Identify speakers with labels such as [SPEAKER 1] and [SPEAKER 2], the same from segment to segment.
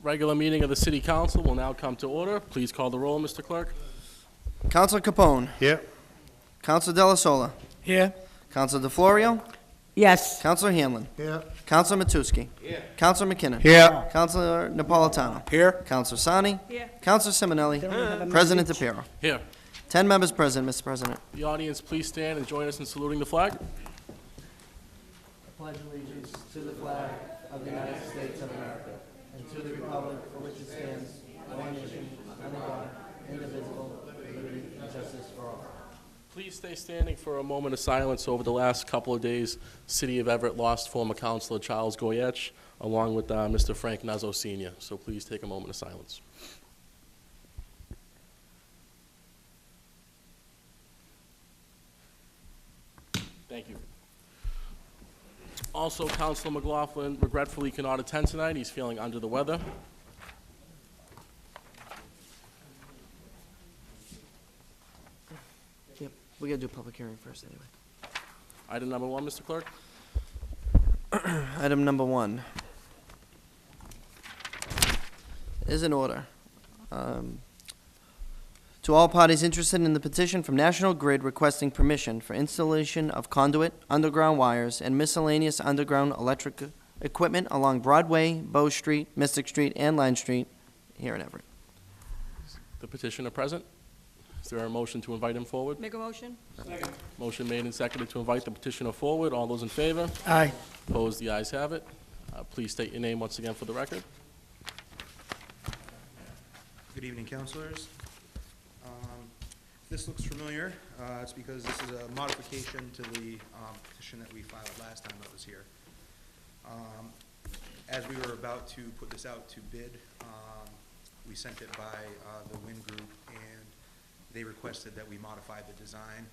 [SPEAKER 1] Regular meeting of the City Council will now come to order. Please call the roll, Mr. Clerk.
[SPEAKER 2] Councilor Capone.
[SPEAKER 3] Here.
[SPEAKER 2] Councilor Della Sola.
[SPEAKER 4] Here.
[SPEAKER 2] Councilor DeFlorio.
[SPEAKER 4] Yes.
[SPEAKER 2] Councilor Hanlon.
[SPEAKER 3] Here.
[SPEAKER 2] Councilor Matusky. Councilor McKinnon.
[SPEAKER 3] Here.
[SPEAKER 2] Councilor Napolitano.
[SPEAKER 3] Here.
[SPEAKER 2] Councilor Sani.
[SPEAKER 4] Here.
[SPEAKER 2] Councilor Simonelli. President DePiero.
[SPEAKER 1] Here.
[SPEAKER 2] 10 members present, Mr. President.
[SPEAKER 1] The audience, please stand and join us in saluting the flag.
[SPEAKER 2] Pledge allegiance to the flag of the United States of America and to the republic for which it stands, one nation, under God, indivisible, with liberty and justice for all.
[SPEAKER 1] Please stay standing for a moment of silence. Over the last couple of days, City of Everett lost former Councilor Charles Goyetch, along with Mr. Frank Nuzzo Sr. So please take a moment of silence. Thank you. Also, Councilor McLaughlin regretfully cannot attend tonight. He's feeling under the weather.
[SPEAKER 2] Yep, we gotta do public hearing first anyway.
[SPEAKER 1] Item number 1, Mr. Clerk.
[SPEAKER 2] Item number 1 is in order. To all parties interested in the petition from National Grid requesting permission for installation of conduit, underground wires, and miscellaneous underground electric equipment along Broadway, Bow Street, Mystic Street, and Line Street here in Everett.
[SPEAKER 1] The petitioner present. Is there a motion to invite him forward?
[SPEAKER 4] Make a motion?
[SPEAKER 1] Motion made and seconded to invite the petitioner forward. All those in favor?
[SPEAKER 4] Aye.
[SPEAKER 1] Opposed? The ayes have it. Please state your name once again for the record.
[SPEAKER 5] Good evening, councilors. This looks familiar. It's because this is a modification to the petition that we filed last time I was here. As we were about to put this out to bid, we sent it by the Wind Group, and they requested that we modify the design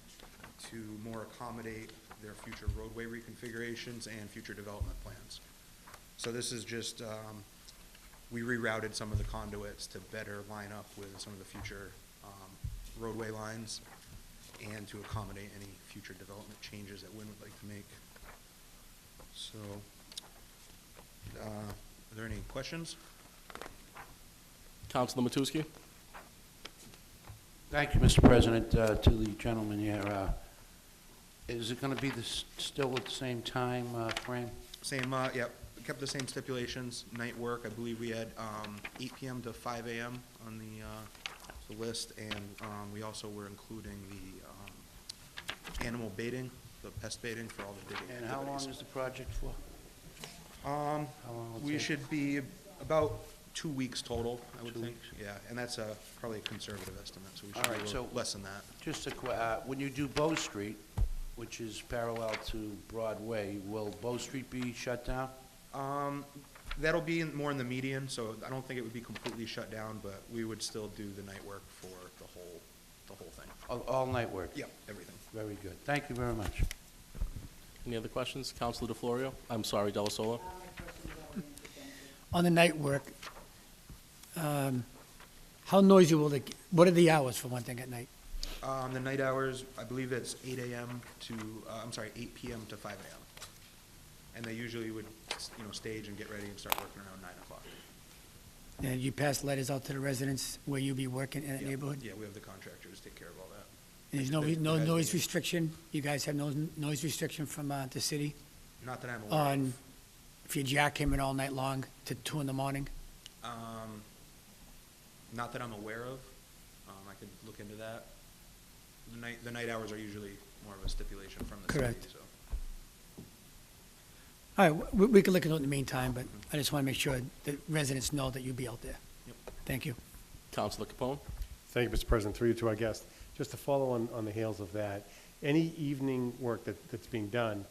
[SPEAKER 5] to more accommodate their future roadway reconfigurations and future development plans. So this is just, we rerouted some of the conduits to better line up with some of the future roadway lines and to accommodate any future development changes that Wind would like to make. So, are there any questions?
[SPEAKER 1] Councilor Matusky.
[SPEAKER 3] Thank you, Mr. President. To the gentleman here, is it going to be still at the same time frame?
[SPEAKER 5] Same, yep, kept the same stipulations. Night work, I believe we had 8 p.m. to 5 a.m. on the list, and we also were including the animal baiting, the pest baiting for all the digging
[SPEAKER 3] And how long
[SPEAKER 5] activities.
[SPEAKER 3] is the project for? How long will it
[SPEAKER 5] We
[SPEAKER 3] take?
[SPEAKER 5] should be about 2 weeks total, I would
[SPEAKER 3] 2
[SPEAKER 5] think.
[SPEAKER 3] weeks?
[SPEAKER 5] Yeah, and that's probably a conservative estimate, so we
[SPEAKER 3] All
[SPEAKER 5] should be
[SPEAKER 3] right,
[SPEAKER 5] a little
[SPEAKER 3] so-
[SPEAKER 5] less than that.
[SPEAKER 3] Just when you do Bow Street, which is parallel to Broadway, will Bow Street be shut down?
[SPEAKER 5] That'll be more in the median, so I don't think it would be completely shut down, but we would still do the night work for the whole thing.
[SPEAKER 3] All night work?
[SPEAKER 5] Yep, everything.
[SPEAKER 3] Very good. Thank you very much.
[SPEAKER 1] Any other questions? Councilor DeFlorio? I'm sorry, Della Sola.
[SPEAKER 4] On the night work, how noisy will it, what are the hours for one thing at night?
[SPEAKER 5] The night hours, I believe it's 8 a.m. to, 8 p.m. to 5 a.m. And they usually would, stage and get ready and start working around 9 o'clock.
[SPEAKER 4] And you pass letters out to the residents where you'll be working in that
[SPEAKER 5] Yeah.
[SPEAKER 4] neighborhood?
[SPEAKER 5] Yeah, we have the contractors take care of all that.
[SPEAKER 4] And there's
[SPEAKER 5] The
[SPEAKER 4] no
[SPEAKER 5] guys
[SPEAKER 4] noise
[SPEAKER 5] do.
[SPEAKER 4] restriction? You guys have no noise restriction from the city
[SPEAKER 5] Not that I'm aware
[SPEAKER 4] on
[SPEAKER 5] of.
[SPEAKER 4] if you jackhammering all night long to 2 in the morning?
[SPEAKER 5] Not that I'm aware of. I could look into that. The night hours are usually more of a stipulation from the city,
[SPEAKER 4] Correct.
[SPEAKER 5] so.
[SPEAKER 4] All right, we can look into it in the meantime, but I just want to make sure that residents know that you'll be out there.
[SPEAKER 5] Yep.
[SPEAKER 4] Thank you.
[SPEAKER 1] Councilor Capone.
[SPEAKER 6] Thank you, Mr. President. Through you to our guest. Just to follow on the heels of that, any evening work that's being done,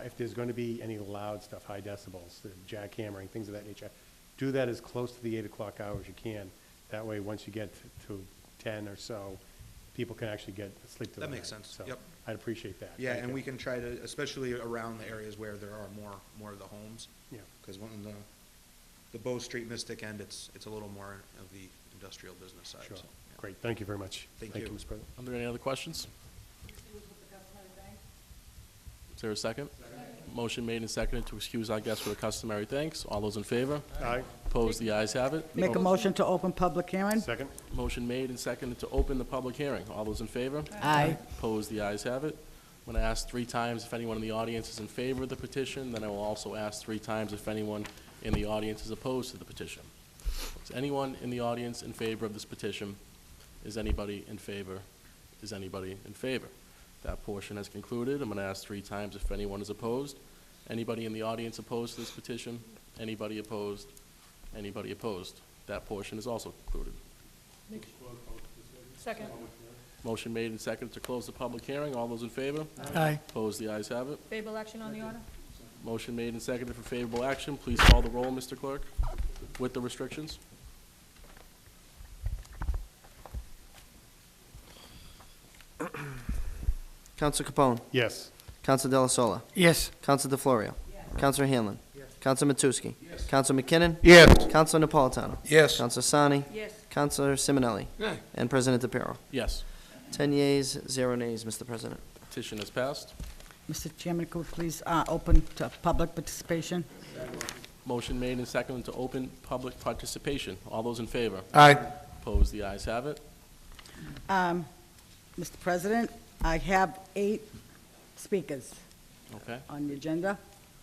[SPEAKER 6] if there's going to be any loud stuff, high decibels, the jackhammering, things of that nature, do that as close to the 8 o'clock hour as you can. That way, once you get to 10 or so, people can actually get sleep to the
[SPEAKER 5] That makes
[SPEAKER 6] night.
[SPEAKER 5] sense.
[SPEAKER 6] So
[SPEAKER 5] Yep.
[SPEAKER 6] I'd appreciate that.
[SPEAKER 5] Yeah,
[SPEAKER 6] Thank
[SPEAKER 5] and
[SPEAKER 6] you.
[SPEAKER 5] we can try to, especially around the areas where there are more of the homes.
[SPEAKER 6] Yeah.
[SPEAKER 5] Because when the Bow Street Mystic end, it's a little more of the industrial business side.
[SPEAKER 6] Sure.
[SPEAKER 5] so, yeah.
[SPEAKER 6] Great. Thank you very much.
[SPEAKER 5] Thank you.
[SPEAKER 6] Mr. President.
[SPEAKER 1] Are there any other questions? Is there a second? Motion made and seconded to excuse our guest for the customary thanks. All those in favor?
[SPEAKER 6] Aye.
[SPEAKER 1] Opposed, the ayes have it.
[SPEAKER 7] Make a motion to open public hearing?
[SPEAKER 6] Second?
[SPEAKER 1] Motion made and seconded to open the public hearing. All those in favor?
[SPEAKER 7] Aye.
[SPEAKER 1] Opposed, the ayes have it. I'm going to ask 3 times if anyone in the audience is in favor of the petition, then I will also ask 3 times if anyone in the audience is opposed to the petition. Is anyone in the audience in favor of this petition? Is anybody in favor? Is anybody in favor? That portion has concluded. I'm going to ask 3 times if anyone is opposed. Anybody in the audience opposed to this petition? Anybody opposed? Anybody opposed? That portion is also concluded.
[SPEAKER 8] Second.
[SPEAKER 1] Motion made and seconded to close the public hearing. All those in favor?
[SPEAKER 4] Aye.
[SPEAKER 1] Opposed, the ayes have it.
[SPEAKER 8] Favorable action on the order?
[SPEAKER 1] Motion made and seconded for favorable action. Please call the roll, Mr. Clerk, with the restrictions.
[SPEAKER 2] Counsel Capone.
[SPEAKER 6] Yes.
[SPEAKER 2] Counsel De La Sola.
[SPEAKER 4] Yes.
[SPEAKER 2] Counsel DeFlorio. Counsel Hanlon. Counsel Matusky. Counsel McKinnon.
[SPEAKER 3] Yes.
[SPEAKER 2] Counsel Napolitano.
[SPEAKER 3] Yes.
[SPEAKER 2] Counsel Sani.
[SPEAKER 8] Yes.
[SPEAKER 2] Counsellor Simonelli. And President DePiero.
[SPEAKER 1] Yes,
[SPEAKER 2] 10 yeas, 0 nays, Mr. President.
[SPEAKER 1] petition is passed.
[SPEAKER 7] Mr. Chairman, could we please open to public participation?
[SPEAKER 1] Motion made and seconded to open public participation. All those in favor?
[SPEAKER 3] Aye.
[SPEAKER 1] Opposed, the ayes have it.
[SPEAKER 7] Mr. President, I have 8 speakers
[SPEAKER 1] Okay.
[SPEAKER 7] on the agenda.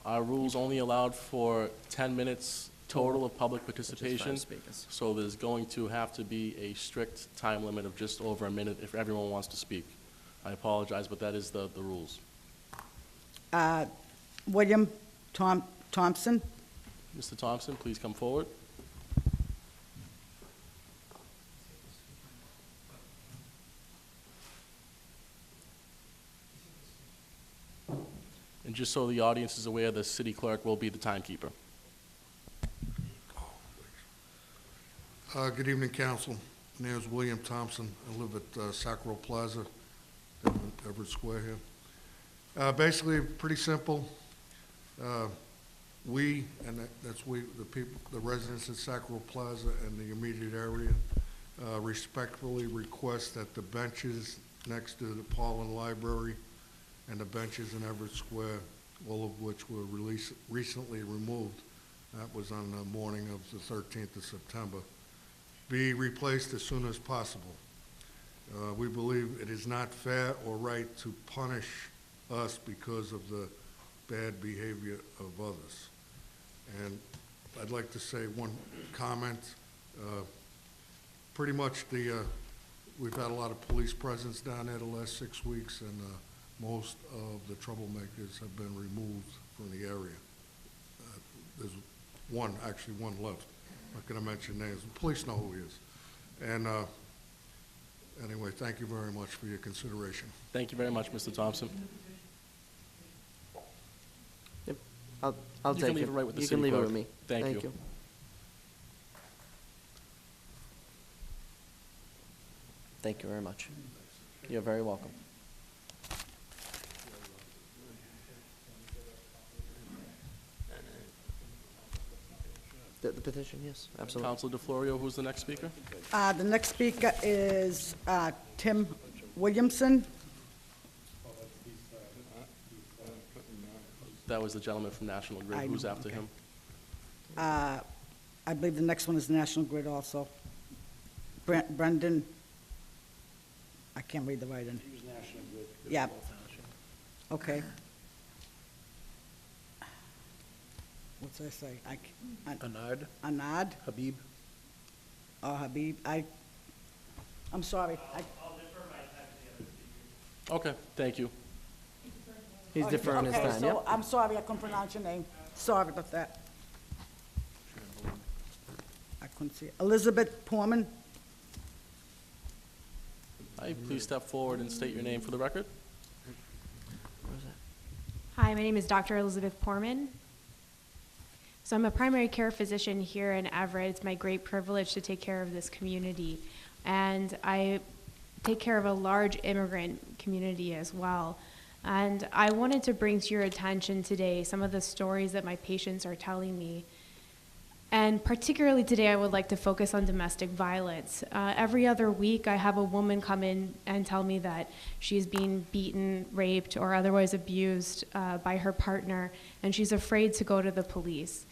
[SPEAKER 1] Our rules only allowed for 10 minutes total of public participation,
[SPEAKER 2] speakers.
[SPEAKER 1] so there's going to have to be a strict time limit of just over a minute if everyone wants to speak. I apologize, but that is the rules.
[SPEAKER 7] William Thompson.
[SPEAKER 1] Mr. Thompson, please come forward. And just so the audience is aware, the city clerk will be the timekeeper.
[SPEAKER 9] Good evening, council. My name is William Thompson. I live at Sacro Plaza, down in Everett Square here. Basically, pretty simple. We, and that's we, the people, the residents at Sacro Plaza and the immediate area, respectfully request that the benches next to the Paulin Library and the benches in Everett Square, all of which were recently removed, that was on the morning of the 13th of September, be replaced as soon as possible. We believe it is not fair or right to punish us because of the bad behavior of others. And I'd like to say one comment. Pretty much we've had a lot of police presence down there the last 6 weeks, and most of the troublemakers have been removed from the area. There's one left. I'm not going to mention names. The police know who he is. And anyway, thank you very much for your consideration.
[SPEAKER 1] Thank you very much, Mr. Thompson.
[SPEAKER 2] I'll
[SPEAKER 1] You
[SPEAKER 2] take
[SPEAKER 1] can
[SPEAKER 2] it.
[SPEAKER 1] leave it right with the
[SPEAKER 2] You
[SPEAKER 1] city
[SPEAKER 2] can leave it
[SPEAKER 1] clerk.
[SPEAKER 2] with me.
[SPEAKER 1] Thank you.
[SPEAKER 2] Thank you very much. You're very welcome. The petition, yes, absolutely.
[SPEAKER 1] Counsel DeFlorio, who's the next speaker?
[SPEAKER 7] The next speaker is Tim Williamson.
[SPEAKER 1] That was the gentleman from National Grid.
[SPEAKER 7] I
[SPEAKER 1] Who's
[SPEAKER 7] know,
[SPEAKER 1] after
[SPEAKER 7] okay.
[SPEAKER 1] him?
[SPEAKER 7] I believe the next one is National Grid also. Brendan, I can't read the writing. Yeah. Okay. What's I say?
[SPEAKER 3] Anad,
[SPEAKER 7] Anad
[SPEAKER 3] Habib.
[SPEAKER 7] or Habib? I'm sorry.
[SPEAKER 1] Okay, thank you.
[SPEAKER 2] He's deferring his time,
[SPEAKER 7] Okay,
[SPEAKER 2] yeah?
[SPEAKER 7] so I'm sorry, I couldn't pronounce your name. Sorry about that. I couldn't see it. Elizabeth Porman.
[SPEAKER 1] Hi, please step forward and state your name for the record.
[SPEAKER 10] Hi, my name is Dr. Elizabeth Porman. So I'm a primary care physician here in Everett. It's my great privilege to take care of this community. And I take care of a large immigrant community as well. And I wanted to bring to your attention today some of the stories that my patients are telling me. And particularly today, I would like to focus on domestic violence. Every other week, I have a woman come in and tell me that she's being beaten, raped, or otherwise abused by her partner, and she's afraid to go to the police.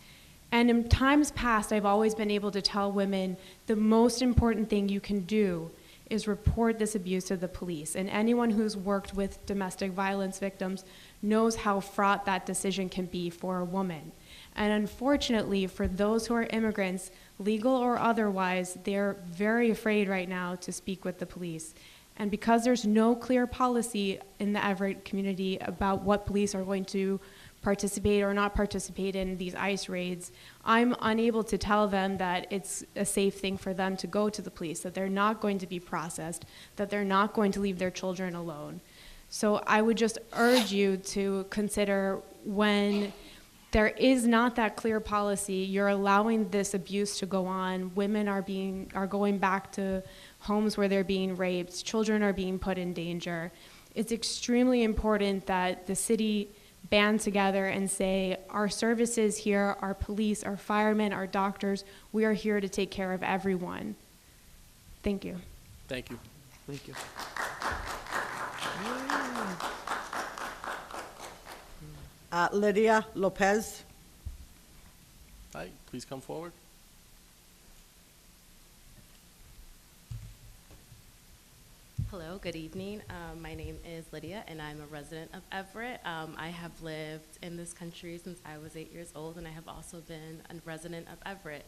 [SPEAKER 10] And in times past, I've always been able to tell women the most important thing you can do is report this abuse to the police. And anyone who's worked with domestic violence victims knows how fraught that decision can be for a woman. And unfortunately, for those who are immigrants, legal or otherwise, they're very afraid right now to speak with the police. And because there's no clear policy in the Everett community about what police are going to participate or not participate in these ICE raids, I'm unable to tell them that it's a safe thing for them to go to the police, that they're not going to be processed, that they're not going to leave their children alone. So I would just urge you to consider, when there is not that clear policy, you're allowing this abuse to go on. Women are going back to homes where they're being raped. Children are being put in danger. It's extremely important that the city band together and say, our services here, our police, our firemen, our doctors, we are here to take care of everyone. Thank you.
[SPEAKER 1] Thank you.
[SPEAKER 2] Thank you.
[SPEAKER 7] Lydia Lopez.
[SPEAKER 1] Hi, please come forward.
[SPEAKER 8] Hello, good evening. My name is Lydia, and I'm a resident of Everett. I have lived in this country since I was 8 years old, and I have also been a resident of Everett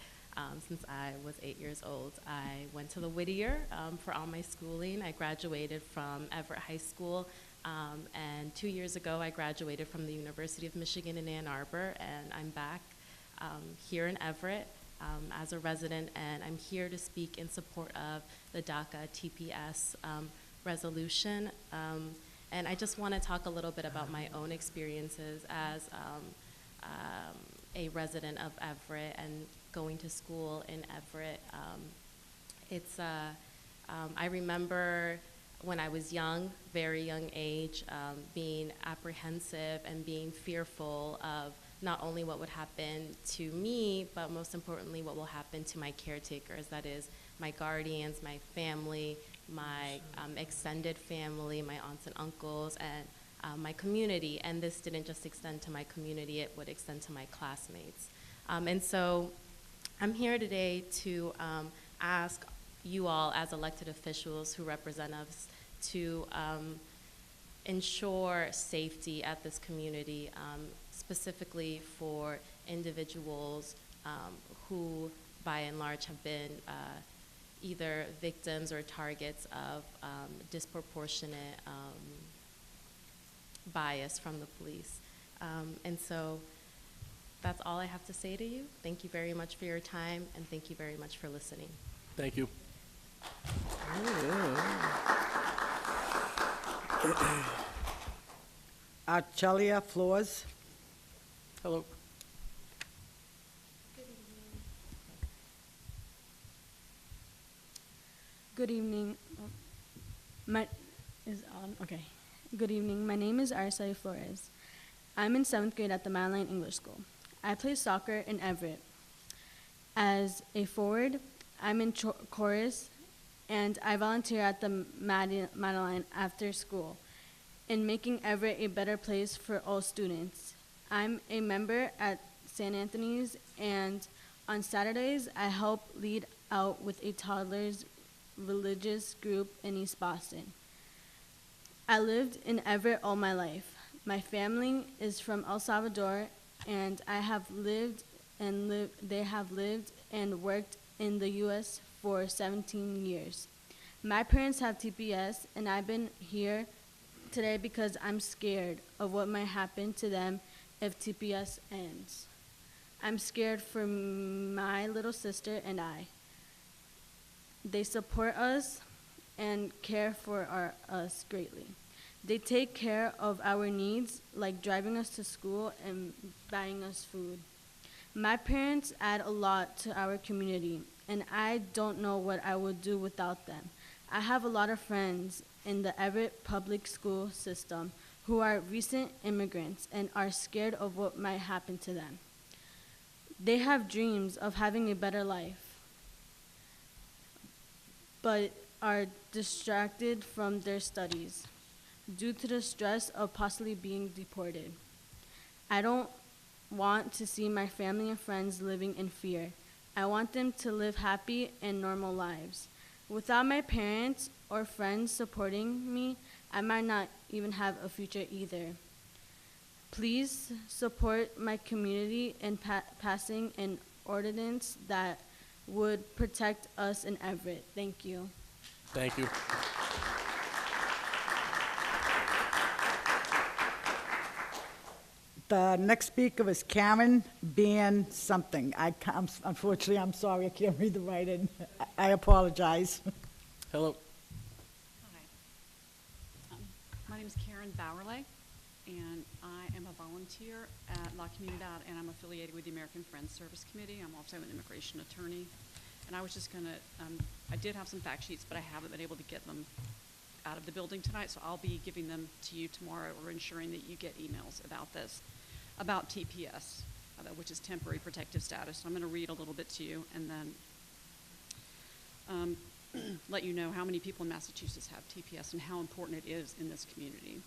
[SPEAKER 8] since I was 8 years old. I went to the Whittier for all my schooling. I graduated from Everett High School, and 2 years ago I graduated from the University of Michigan in Ann Arbor, and I'm back here in Everett as a resident, and I'm here to speak in support of the DACA TPS resolution. And I just want to talk a little bit about my own experiences as a resident of Everett and going to school in Everett. I remember when I was young, very young age, being apprehensive and being fearful of not only what would happen to me, but most importantly, what will happen to my caretakers, that is, my guardians, my family, my extended family, my aunts and uncles, and my community. And this didn't just extend to my community, it would extend to my classmates. And so I'm here today to ask you all as elected officials who represent us to ensure safety at this community, specifically for individuals who, by and large, have been either victims or targets of disproportionate bias from the police. And so that's all I have to say to you. Thank you very much for your time, and thank you very much for listening.
[SPEAKER 1] Thank you.
[SPEAKER 7] Archelia Flores.
[SPEAKER 1] Hello.
[SPEAKER 11] Good evening. Okay. Good evening. My name is Arcelia Flores. I'm in 7th grade at the Madeline English School. I play soccer in Everett. As a forward, I'm in chorus, and I volunteer at the Madeline after school in making Everett a better place for all students. I'm a member at St. Anthony's, and on Saturdays, I help lead out with a toddler's religious group in East Boston. I lived in Everett all my life. My family is from El Salvador, and they have lived and worked in the U.S. for 17 years. My parents have TPS, and I've been here today because I'm scared of what might happen to them if TPS ends. I'm scared for my little sister and I. They support us and care for us greatly. They take care of our needs, like driving us to school and buying us food. My parents add a lot to our community, and I don't know what I would do without them. I have a lot of friends in the Everett public school system who are recent immigrants and are scared of what might happen to them. They have dreams of having a better life, but are distracted from their studies due to the stress of possibly being deported. I don't want to see my family and friends living in fear. I want them to live happy and normal lives. Without my parents or friends supporting me, I might not even have a future either. Please support my community in passing an ordinance that would protect us in Everett. Thank you.
[SPEAKER 1] Thank you.
[SPEAKER 7] The next speaker is Karen Ban something. Unfortunately, I'm sorry, I can't read the writing. I apologize.
[SPEAKER 1] Hello.
[SPEAKER 12] Hi. My name is Karen Bowerley, and I am a volunteer at La Comunidad, and I'm affiliated with the American Friends Service Committee. I'm also an immigration attorney. And I was just going to, I did have some fact sheets, but I haven't been able to get them out of the building tonight, so I'll be giving them to you tomorrow, or ensuring that you get emails about this, about TPS, which is Temporary Protective Status. So I'm going to read a little bit to you, and then let you know how many people in Massachusetts have TPS and how important it is in this community.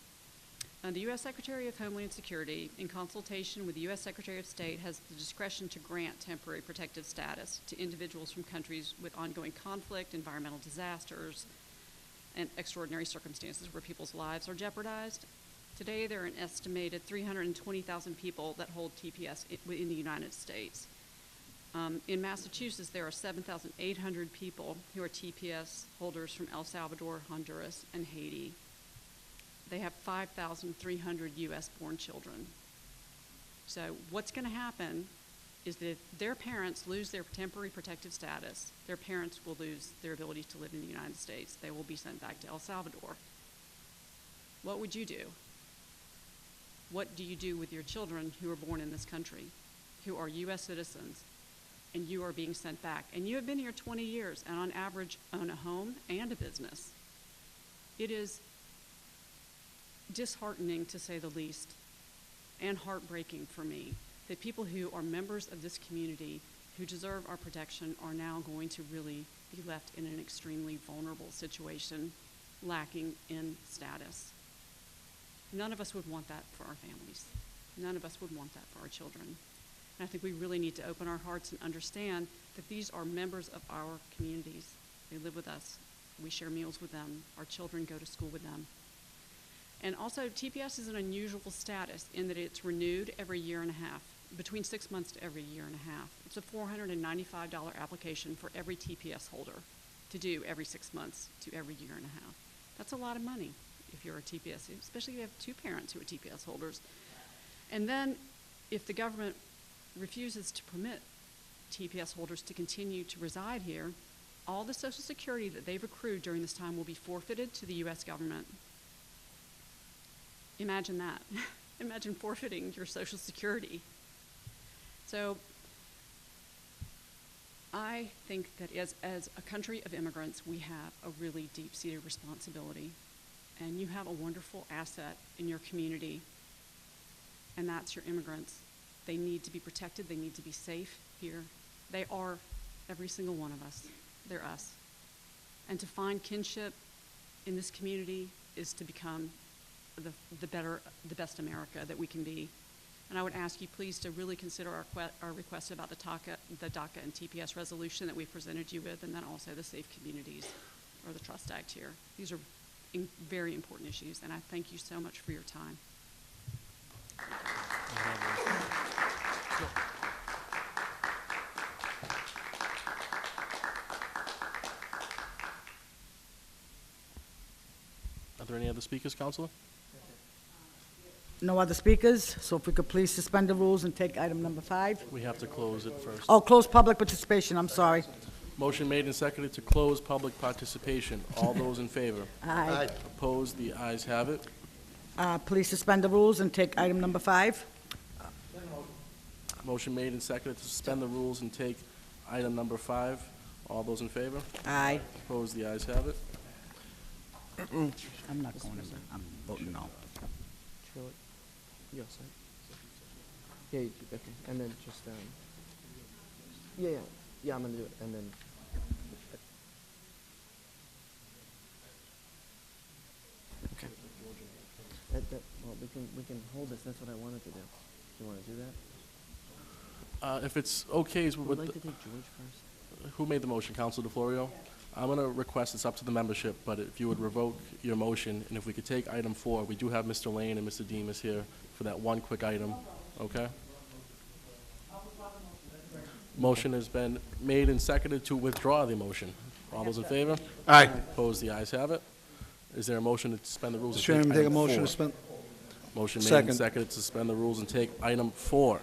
[SPEAKER 12] The U.S. Secretary of Homeland Security, in consultation with the U.S. Secretary of State, has the discretion to grant temporary protective status to individuals from countries with ongoing conflict, environmental disasters, and extraordinary circumstances where people's lives are jeopardized. Today, there are an estimated 320,000 people that hold TPS in the United States. In Massachusetts, there are 7,800 people who are TPS holders from El Salvador, Honduras, and Haiti. They have 5,300 U.S.-born children. So what's going to happen is that if their parents lose their temporary protective status, their parents will lose their ability to live in the United States. They will be sent back to El Salvador. What would you do? What do you do with your children who are born in this country, who are U.S. citizens, and you are being sent back? And you have been here 20 years, and on average own a home and a business. It is disheartening, to say the least, and heartbreaking for me that people who are members of this community who deserve our protection are now going to really be left in an extremely vulnerable situation, lacking in status. None of us would want that for our families. None of us would want that for our children. And I think we really need to open our hearts and understand that these are members of our communities. They live with us. We share meals with them. Our children go to school with them. And also, TPS is an unusual status in that it's renewed every year and a half, between 6 months to every year and a half. It's a $495 application for every TPS holder to do every 6 months to every year and a half. That's a lot of money if you're a TPS, especially if you have two parents who are TPS holders. And then if the government refuses to permit TPS holders to continue to reside here, all the Social Security that they've accrued during this time will be forfeited to the U.S. government. Imagine that. Imagine forfeiting your Social Security. So I think that as a country of immigrants, we have a really deep-seated responsibility. And you have a wonderful asset in your community, and that's your immigrants. They need to be protected. They need to be safe here. They are every single one of us. They're us. And to find kinship in this community is to become the best America that we can be. And I would ask you please to really consider our request about the DACA and TPS resolution that we presented you with, and then also the Safe Communities or the Trust Act here. These are very important issues, and I thank you so much for your time.
[SPEAKER 1] Are there any other speakers, Counselor?
[SPEAKER 7] No other speakers, so if we could please suspend the rules and take item number 5.
[SPEAKER 1] We have to close it first.
[SPEAKER 7] Oh, close public participation, I'm sorry.
[SPEAKER 1] Motion made and seconded to close public participation. All those in favor?
[SPEAKER 7] Aye.
[SPEAKER 1] Opposed? The ayes have it.
[SPEAKER 7] Please suspend the rules and take item number 5.
[SPEAKER 1] Motion made and seconded to suspend the rules and take item number 5. All those in favor?
[SPEAKER 7] Aye.
[SPEAKER 1] Opposed? The ayes have it.
[SPEAKER 7] I'm not going to, I'm voting no.
[SPEAKER 2] Yes, sir. Yeah, okay, and then just, yeah, I'm gonna do it, and then. Okay. Well, we can hold this, that's what I wanted to do. Do you wanna do that?
[SPEAKER 1] If it's okay with, who made the motion, Council DeFlorio? I'm gonna request, it's up to the membership, but if you would revoke your motion, and if we could take item 4, we do have Mr. Lane and Mr. Demas here for that one quick item, okay? Motion has been made and seconded to withdraw the motion. All those in favor?
[SPEAKER 13] Aye.
[SPEAKER 1] Opposed, the ayes have it. Is there a motion to suspend the rules?
[SPEAKER 13] Mr.
[SPEAKER 1] and
[SPEAKER 13] Chairman, take a
[SPEAKER 1] item
[SPEAKER 13] motion
[SPEAKER 1] 4?
[SPEAKER 13] to suspend.
[SPEAKER 1] Motion made
[SPEAKER 13] Second.
[SPEAKER 1] and seconded to suspend the rules and take item 4.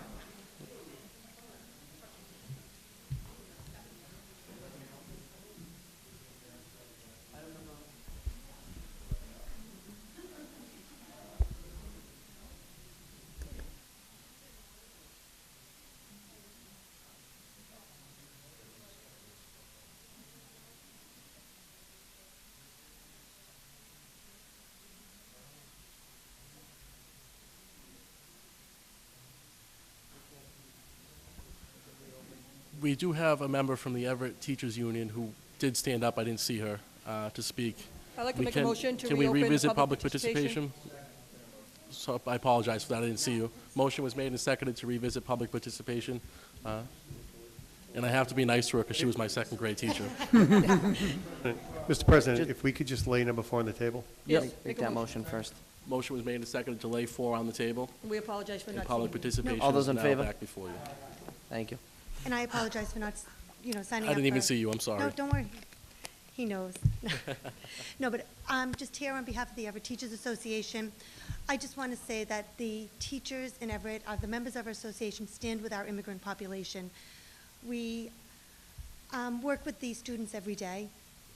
[SPEAKER 1] We do have a member from the Everett Teachers Union who did stand up, I didn't see her, to speak.
[SPEAKER 14] I'd like to
[SPEAKER 1] We
[SPEAKER 14] make a motion to
[SPEAKER 1] Can we
[SPEAKER 14] reopen
[SPEAKER 1] revisit
[SPEAKER 14] public
[SPEAKER 1] public participation? So I apologize for that, I didn't see you. Motion was made and seconded to revisit public participation. And I have to be nice to her because she was my second grade teacher.
[SPEAKER 6] Mr. President, if we could just lay number 4 on the table?
[SPEAKER 14] Yes,
[SPEAKER 2] Make
[SPEAKER 14] make a
[SPEAKER 2] that
[SPEAKER 14] motion.
[SPEAKER 2] motion first.
[SPEAKER 1] Motion was made and seconded to lay 4 on the table.
[SPEAKER 14] We apologize for
[SPEAKER 1] And
[SPEAKER 14] not
[SPEAKER 1] public
[SPEAKER 14] seeing you.
[SPEAKER 1] participation
[SPEAKER 2] All those
[SPEAKER 1] is
[SPEAKER 2] in
[SPEAKER 1] now
[SPEAKER 2] favor?
[SPEAKER 1] back before you.
[SPEAKER 2] Thank you.
[SPEAKER 15] And I apologize for not, signing
[SPEAKER 1] I
[SPEAKER 15] up
[SPEAKER 1] didn't even
[SPEAKER 15] for-
[SPEAKER 1] see you, I'm sorry.
[SPEAKER 15] No, don't worry. He knows. No, but I'm just here on behalf of the Everett Teachers Association. I just want to say that the teachers in Everett, the members of our association, stand with our immigrant population. We work with these students every day,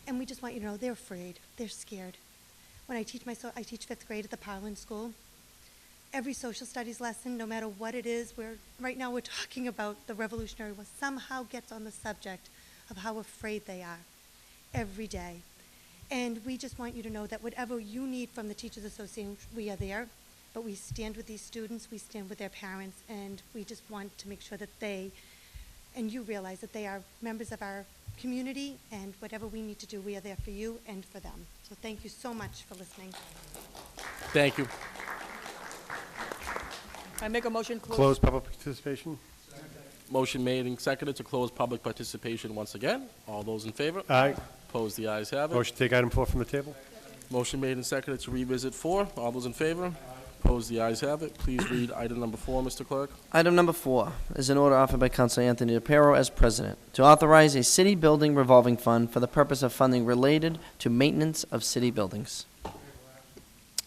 [SPEAKER 15] and we just want you to know they're afraid, they're scared. When I teach I teach 5th grade at the Parlin School. Every social studies lesson, no matter what it is, right now we're talking about the Revolutionary War, somehow gets on the subject of how afraid they are every day. And we just want you to know that whatever you need from the Teachers Association, we are there, but we stand with these students, we stand with their parents, and we just want to make sure that and you realize that they are members of our community, and whatever we need to do, we are there for you and for them. So thank you so much for listening.
[SPEAKER 1] Thank you.
[SPEAKER 14] I make a motion to
[SPEAKER 6] Close public participation?
[SPEAKER 1] Motion made and seconded to close public participation once again. All those in favor?
[SPEAKER 6] Aye.
[SPEAKER 1] Opposed, the ayes have it.
[SPEAKER 6] Motion to take item 4 from the table?
[SPEAKER 1] Motion made and seconded to revisit 4. All those in favor? Opposed, the ayes have it. Please read item number 4, Mr. Clerk.
[SPEAKER 2] Item number 4 is an order offered by Councilor Anthony DePiero as president to authorize a city building revolving fund for the purpose of funding related to maintenance of city buildings.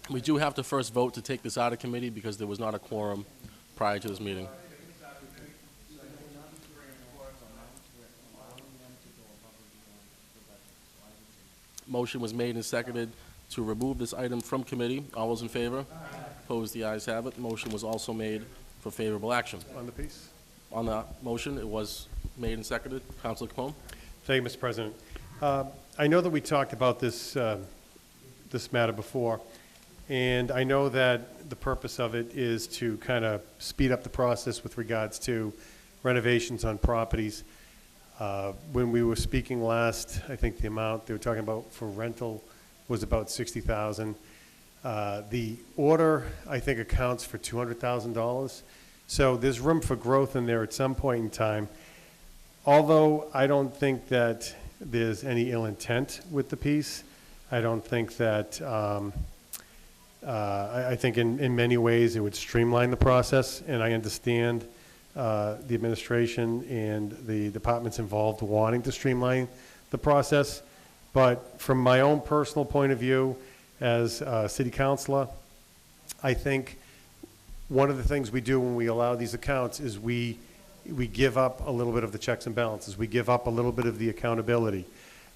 [SPEAKER 1] We do have to first vote to take this out of committee because there was not a quorum prior to this meeting. Motion was made and seconded to remove this item from committee. All those in favor? Opposed, the ayes have it. Motion was also made for favorable action.
[SPEAKER 6] On the piece?
[SPEAKER 1] On the motion, it was made and seconded. Councilor Capone?
[SPEAKER 6] Thank you, Mr. President. I know that we talked about this matter before, and I know that the purpose of it is to kind of speed up the process with regards to renovations on properties. When we were speaking last, I think the amount they were talking about for rental was about $60,000. The order, I think, accounts for $200,000. So there's room for growth in there at some point in time. Although I don't think that there's any ill intent with the piece, I don't think that, I think in many ways it would streamline the process, and I understand the administration and the departments involved wanting to streamline the process. But from my own personal point of view as a city councilor, I think one of the things we do when we allow these accounts is we give up a little bit of the checks and balances. We give up a little bit of the accountability.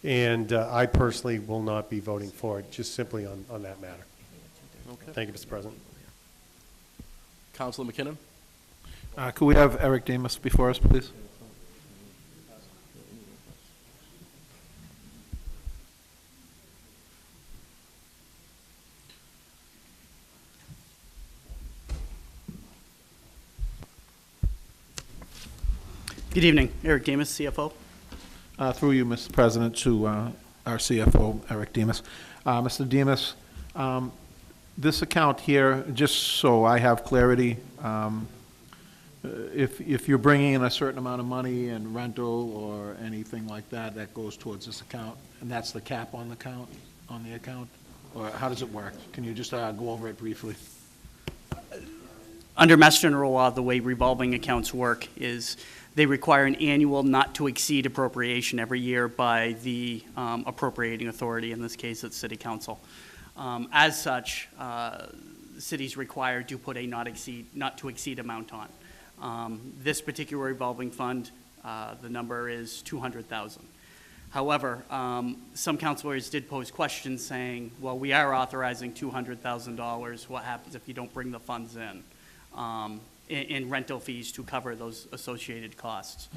[SPEAKER 6] And I personally will not be voting for it, just simply on that matter.
[SPEAKER 1] Okay.
[SPEAKER 6] Thank you, Mr. President.
[SPEAKER 1] Councilor McKinnon?
[SPEAKER 13] Could we have Eric Damas before us, please?
[SPEAKER 16] Good evening, Eric Damas, CFO.
[SPEAKER 13] Through you, Mr. President, to our CFO, Eric Demas. Mr. Demas, this account here, just so I have clarity, if you're bringing in a certain amount of money in rental or anything like that, that goes towards this account, and that's the cap on the account? Or how does it work? Can you just go over it briefly?
[SPEAKER 16] Under Mass General Law, the way revolving accounts work is they require an annual not-to-exceed appropriation every year by the appropriating authority, in this case, it's City Council. As such, the city's required to put a not-to-exceed amount on. This particular revolving fund, the number is $200,000. However, some councilors did pose questions saying, well, we are authorizing $200,000. What happens if you don't bring the funds in rental fees to cover those associated costs?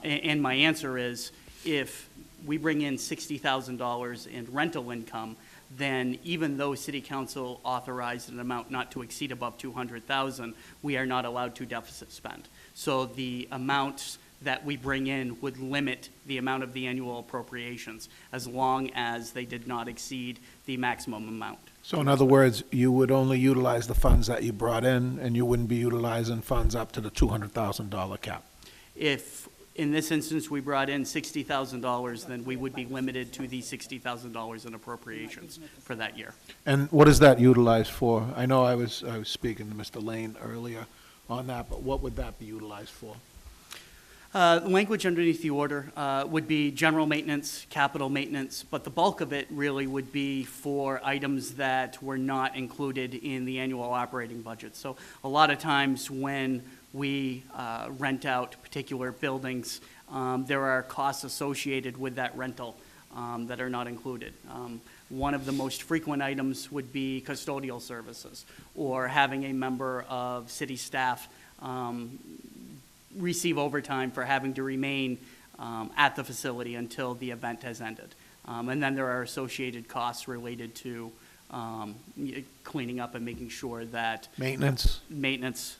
[SPEAKER 16] And my answer is, if we bring in $60,000 in rental income, then even though City Council authorized an amount not to exceed above $200,000, we are not allowed to deficit spend. So the amounts that we bring in would limit the amount of the annual appropriations as long as they did not exceed the maximum amount.
[SPEAKER 13] So in other words, you would only utilize the funds that you brought in, and you wouldn't be utilizing funds up to the $200,000 cap?
[SPEAKER 16] If, in this instance, we brought in $60,000, then we would be limited to the $60,000 in appropriations for that year.
[SPEAKER 13] And what is that utilized for? I know I was speaking to Mr. Lane earlier on that, but what would that be utilized for?
[SPEAKER 16] Language underneath the order would be general maintenance, capital maintenance, but the bulk of it really would be for items that were not included in the annual operating budget. So a lot of times when we rent out particular buildings, there are costs associated with that rental that are not included. One of the most frequent items would be custodial services, or having a member of city staff receive overtime for having to remain at the facility until the event has ended. And then there are associated costs related to cleaning up and making sure that
[SPEAKER 13] Maintenance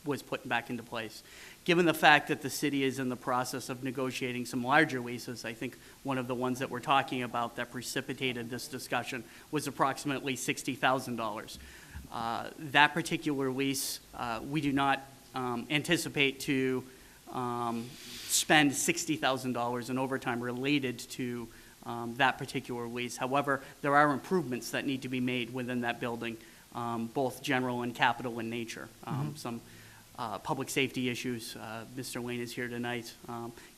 [SPEAKER 16] was put back into place. Given the fact that the city is in the process of negotiating some larger leases, I think one of the ones that we're talking about that precipitated this discussion was approximately $60,000. That particular lease, we do not anticipate to spend $60,000 in overtime related to that particular lease. However, there are improvements that need to be made within that building, both general and capital in nature. Some public safety issues. Mr. Lane is here tonight.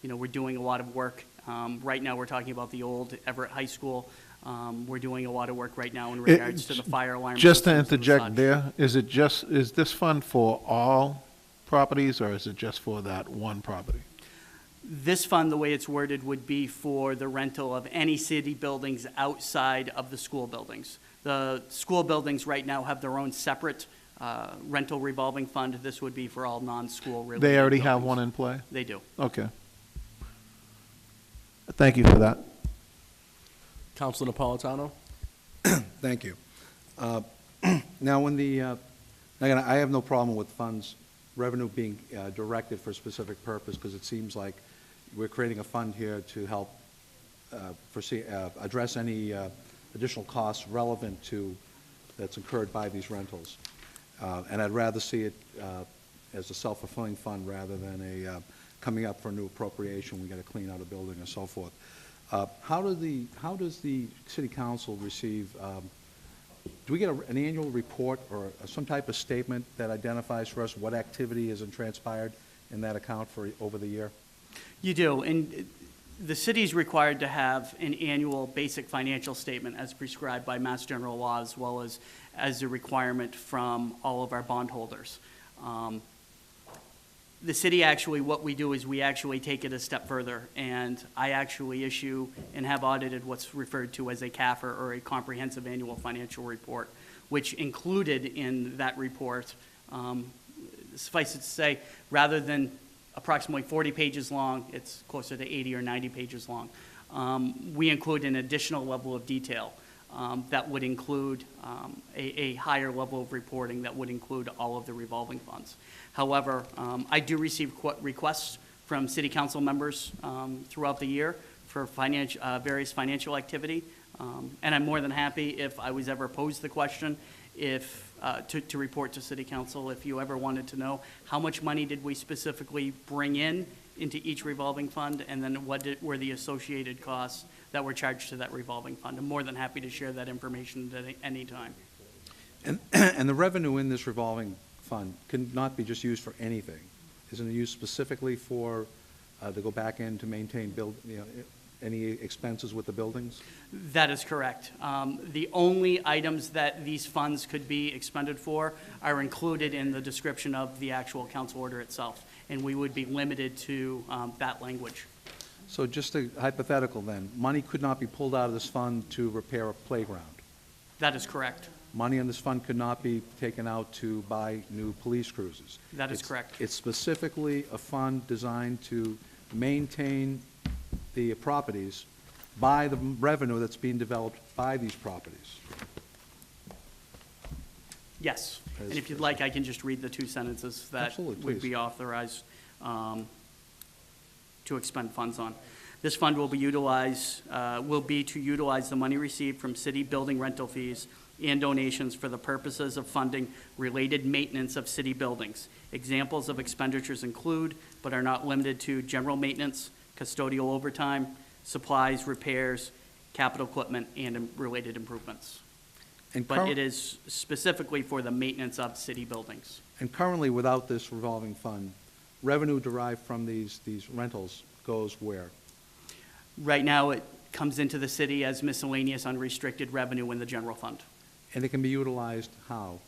[SPEAKER 16] We're doing a lot of work. Right now, we're talking about the old Everett High School. We're doing a lot of work right now in regards to the fire alarm.
[SPEAKER 13] Just to interject there, is this fund for all properties, or is it just for that one property?
[SPEAKER 16] This fund, the way it's worded, would be for the rental of any city buildings outside of the school buildings. The school buildings right now have their own separate rental revolving fund. This would be for all non-school related
[SPEAKER 13] They already
[SPEAKER 16] buildings.
[SPEAKER 13] have one in play?
[SPEAKER 16] They do.
[SPEAKER 13] Okay. Thank you for that.
[SPEAKER 1] Councilor Napolitano?
[SPEAKER 14] Thank you. Now, when again, I have no problem with funds, revenue being directed for a specific purpose, because it seems like we're creating a fund here to help address any additional costs relevant to that's incurred by these rentals. And I'd rather see it as a self-fulfilling fund rather than a coming up for a new appropriation, we got to clean out a building and so forth. How does the city council receive, do we get an annual report or some type of statement that identifies for us what activity has transpired in that account for over the year?
[SPEAKER 16] You do, and the city is required to have an annual basic financial statement as prescribed by Mass General Law, as well as a requirement from all of our bondholders. The city actually, what we do is we actually take it a step further, and I actually issue and have audited what's referred to as a CAFR, or a Comprehensive Annual Financial Report, which included in that report, suffice it to say, rather than approximately 40 pages long, it's closer to 80 or 90 pages long. We include an additional level of detail that would include a higher level of reporting that would include all of the revolving funds. However, I do receive requests from city council members throughout the year for various financial activity. And I'm more than happy, if I was ever posed the question, to report to City Council, if you ever wanted to know how much money did we specifically bring in into each revolving fund, and then were the associated costs that were charged to that revolving fund. I'm more than happy to share that information at any time.
[SPEAKER 14] And the revenue in this revolving fund cannot be just used for anything. Isn't it used specifically for, to go back in to maintain any expenses with the buildings?
[SPEAKER 16] That is correct. The only items that these funds could be expended for are included in the description of the actual council order itself, and we would be limited to that language.
[SPEAKER 14] So just a hypothetical then, money could not be pulled out of this fund to repair a playground?
[SPEAKER 16] That is correct.
[SPEAKER 14] Money in this fund could not be taken out to buy new police cruisers?
[SPEAKER 16] That is correct.
[SPEAKER 14] It's specifically a fund designed to maintain the properties by the revenue that's being developed by these properties.
[SPEAKER 16] Yes, and if you'd like, I can just read the two sentences that
[SPEAKER 14] Absolutely,
[SPEAKER 16] would
[SPEAKER 14] please.
[SPEAKER 16] be authorized to expend funds on. This fund will be to utilize the money received from city building rental fees and donations for the purposes of funding related maintenance of city buildings. Examples of expenditures include, but are not limited to, general maintenance, custodial overtime, supplies, repairs, capital equipment, and related improvements. But it is specifically for the maintenance of city buildings.
[SPEAKER 14] And currently, without this revolving fund, revenue derived from these rentals goes where?
[SPEAKER 16] Right now, it comes into the city as miscellaneous unrestricted revenue in the general fund.
[SPEAKER 14] And it can be utilized how,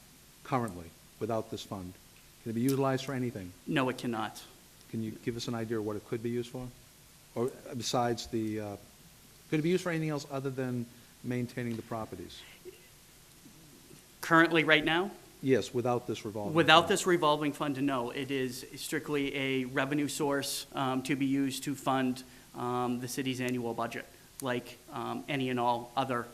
[SPEAKER 14] currently, without this fund? Can it be utilized for anything?
[SPEAKER 16] No, it cannot.
[SPEAKER 14] Can you give us an idea of what it could be used for? Or besides could it be used for anything else other than maintaining the properties?
[SPEAKER 16] Currently, right now?
[SPEAKER 14] Yes, without this revolving
[SPEAKER 16] Without
[SPEAKER 14] fund.
[SPEAKER 16] this revolving fund, no. It is strictly a revenue source to be used to fund the city's annual budget, like any and all other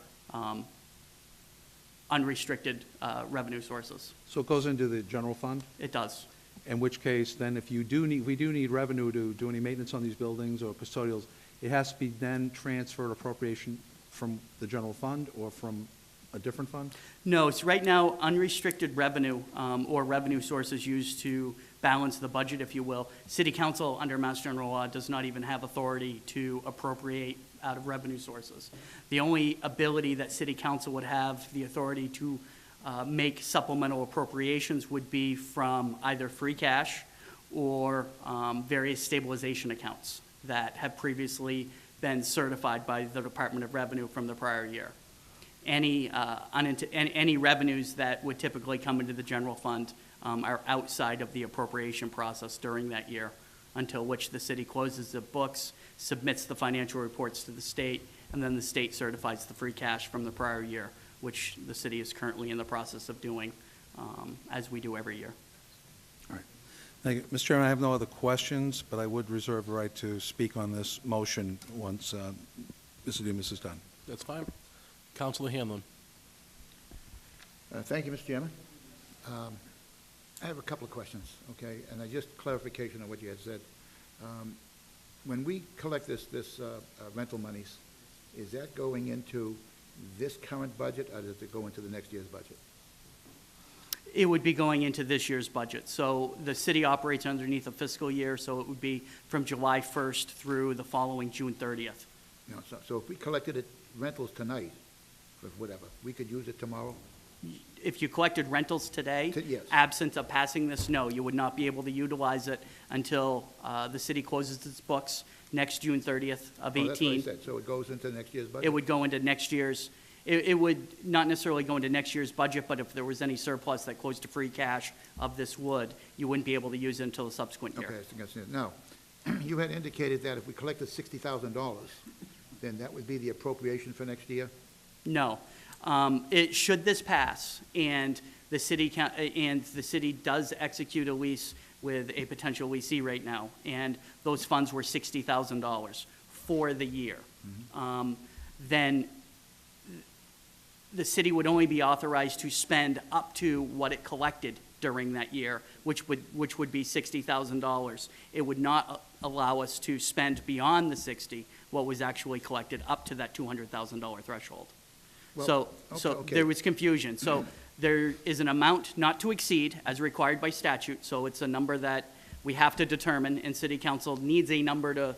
[SPEAKER 16] unrestricted revenue sources.
[SPEAKER 14] So it goes into the general fund?
[SPEAKER 16] It does.
[SPEAKER 14] In which case, then, if we do need revenue to do any maintenance on these buildings or custodials, it has to be then transferred appropriation from the general fund or from a different fund?
[SPEAKER 16] No, it's right now unrestricted revenue or revenue sources used to balance the budget, if you will. City Council, under Mass General Law, does not even have authority to appropriate out of revenue sources. The only ability that City Council would have the authority to make supplemental appropriations would be from either free cash or various stabilization accounts that have previously been certified by the Department of Revenue from the prior year. Any revenues that would typically come into the general fund are outside of the appropriation process during that year, until which the city closes the books, submits the financial reports to the state, and then the state certifies the free cash from the prior year, which the city is currently in the process of doing, as we do every year.
[SPEAKER 14] All right. Thank you. Mr. Chairman, I have no other questions, but I would reserve the right to speak on this motion once Mr. Dumas is done.
[SPEAKER 1] That's fine. Councilor Hanlon.
[SPEAKER 17] Thank you, Mr. Chairman. I have a couple of questions, okay, and just clarification on what you had said. When we collect this rental monies, is that going into this current budget, or does it go into the next year's budget?
[SPEAKER 16] It would be going into this year's budget. So the city operates underneath a fiscal year, so it would be from July 1st through the following June 30th.
[SPEAKER 17] No, so if we collected rentals tonight, for whatever, we could use it tomorrow?
[SPEAKER 16] If you collected rentals today,
[SPEAKER 17] Yes.
[SPEAKER 16] absent of passing this, no, you would not be able to utilize it until the city closes its books next June 30th of 18.
[SPEAKER 17] Oh, that's what I said, so it goes into next year's budget?
[SPEAKER 16] It would go into next year's, it would not necessarily go into next year's budget, but if there was any surplus that goes to free cash of this wood, you wouldn't be able to use it until the subsequent year.
[SPEAKER 17] Okay, I see it. Now, you had indicated that if we collected $60,000, then that would be the appropriation for next year?
[SPEAKER 16] No. Should this pass, and the city does execute a lease with a potential leasee right now, and those funds were $60,000 for the year, then the city would only be authorized to spend up to what it collected during that year, which would be $60,000. It would not allow us to spend beyond the 60 what was actually collected up to that $200,000 threshold. So
[SPEAKER 17] okay.
[SPEAKER 16] there was confusion. So there is an amount not to exceed as required by statute, so it's a number that we have to determine, and City Council needs a number to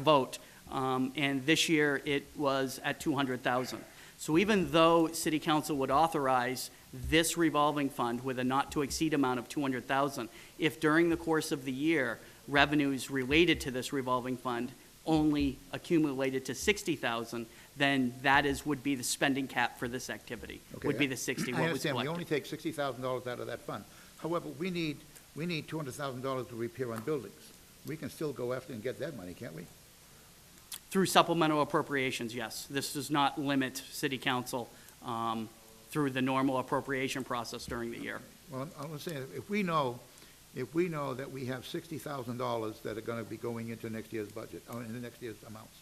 [SPEAKER 16] vote. And this year, it was at 200,000. So even though City Council would authorize this revolving fund with a not-to-exceed amount of 200,000, if during the course of the year, revenues related to this revolving fund only accumulated to 60,000, then that would be the spending cap for this activity,
[SPEAKER 17] Okay,
[SPEAKER 16] would be the 60,
[SPEAKER 17] I
[SPEAKER 16] what was
[SPEAKER 17] understand, we
[SPEAKER 16] collected.
[SPEAKER 17] only take $60,000 out of that fund. However, we need $200,000 to repair on buildings. We can still go after and get that money, can't we?
[SPEAKER 16] Through supplemental appropriations, yes. This does not limit City Council through the normal appropriation process during the year.
[SPEAKER 17] Well, I'm saying, if we know that we have $60,000 that are gonna be going into next year's budget, or in the next year's amounts,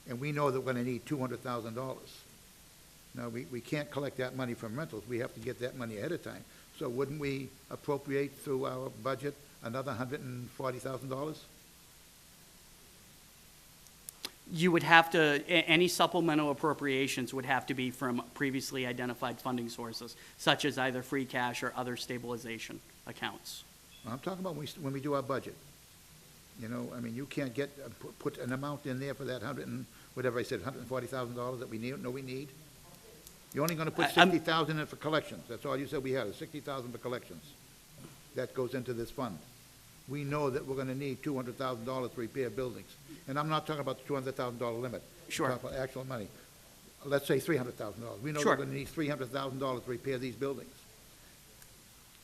[SPEAKER 17] and we know that we're gonna need $200,000. Now, we can't collect that money from rentals, we have to get that money ahead of time. So wouldn't we appropriate through our budget another $140,000?
[SPEAKER 16] You would have to, any supplemental appropriations would have to be from previously identified funding sources, such as either free cash or other stabilization accounts.
[SPEAKER 17] I'm talking about when we do our budget. You know, I mean, you can't get, put an amount in there for that $140,000 that we need? You're only gonna put 60,000 in for collections, that's all you said we had, is 60,000 for collections. That goes into this fund. We know that we're gonna need $200,000 to repair buildings. And I'm not talking about the $200,000 limit.
[SPEAKER 16] Sure.
[SPEAKER 17] I'm talking about actual money. Let's say $300,000. We know
[SPEAKER 16] Sure.
[SPEAKER 17] we're gonna need $300,000 to repair these buildings.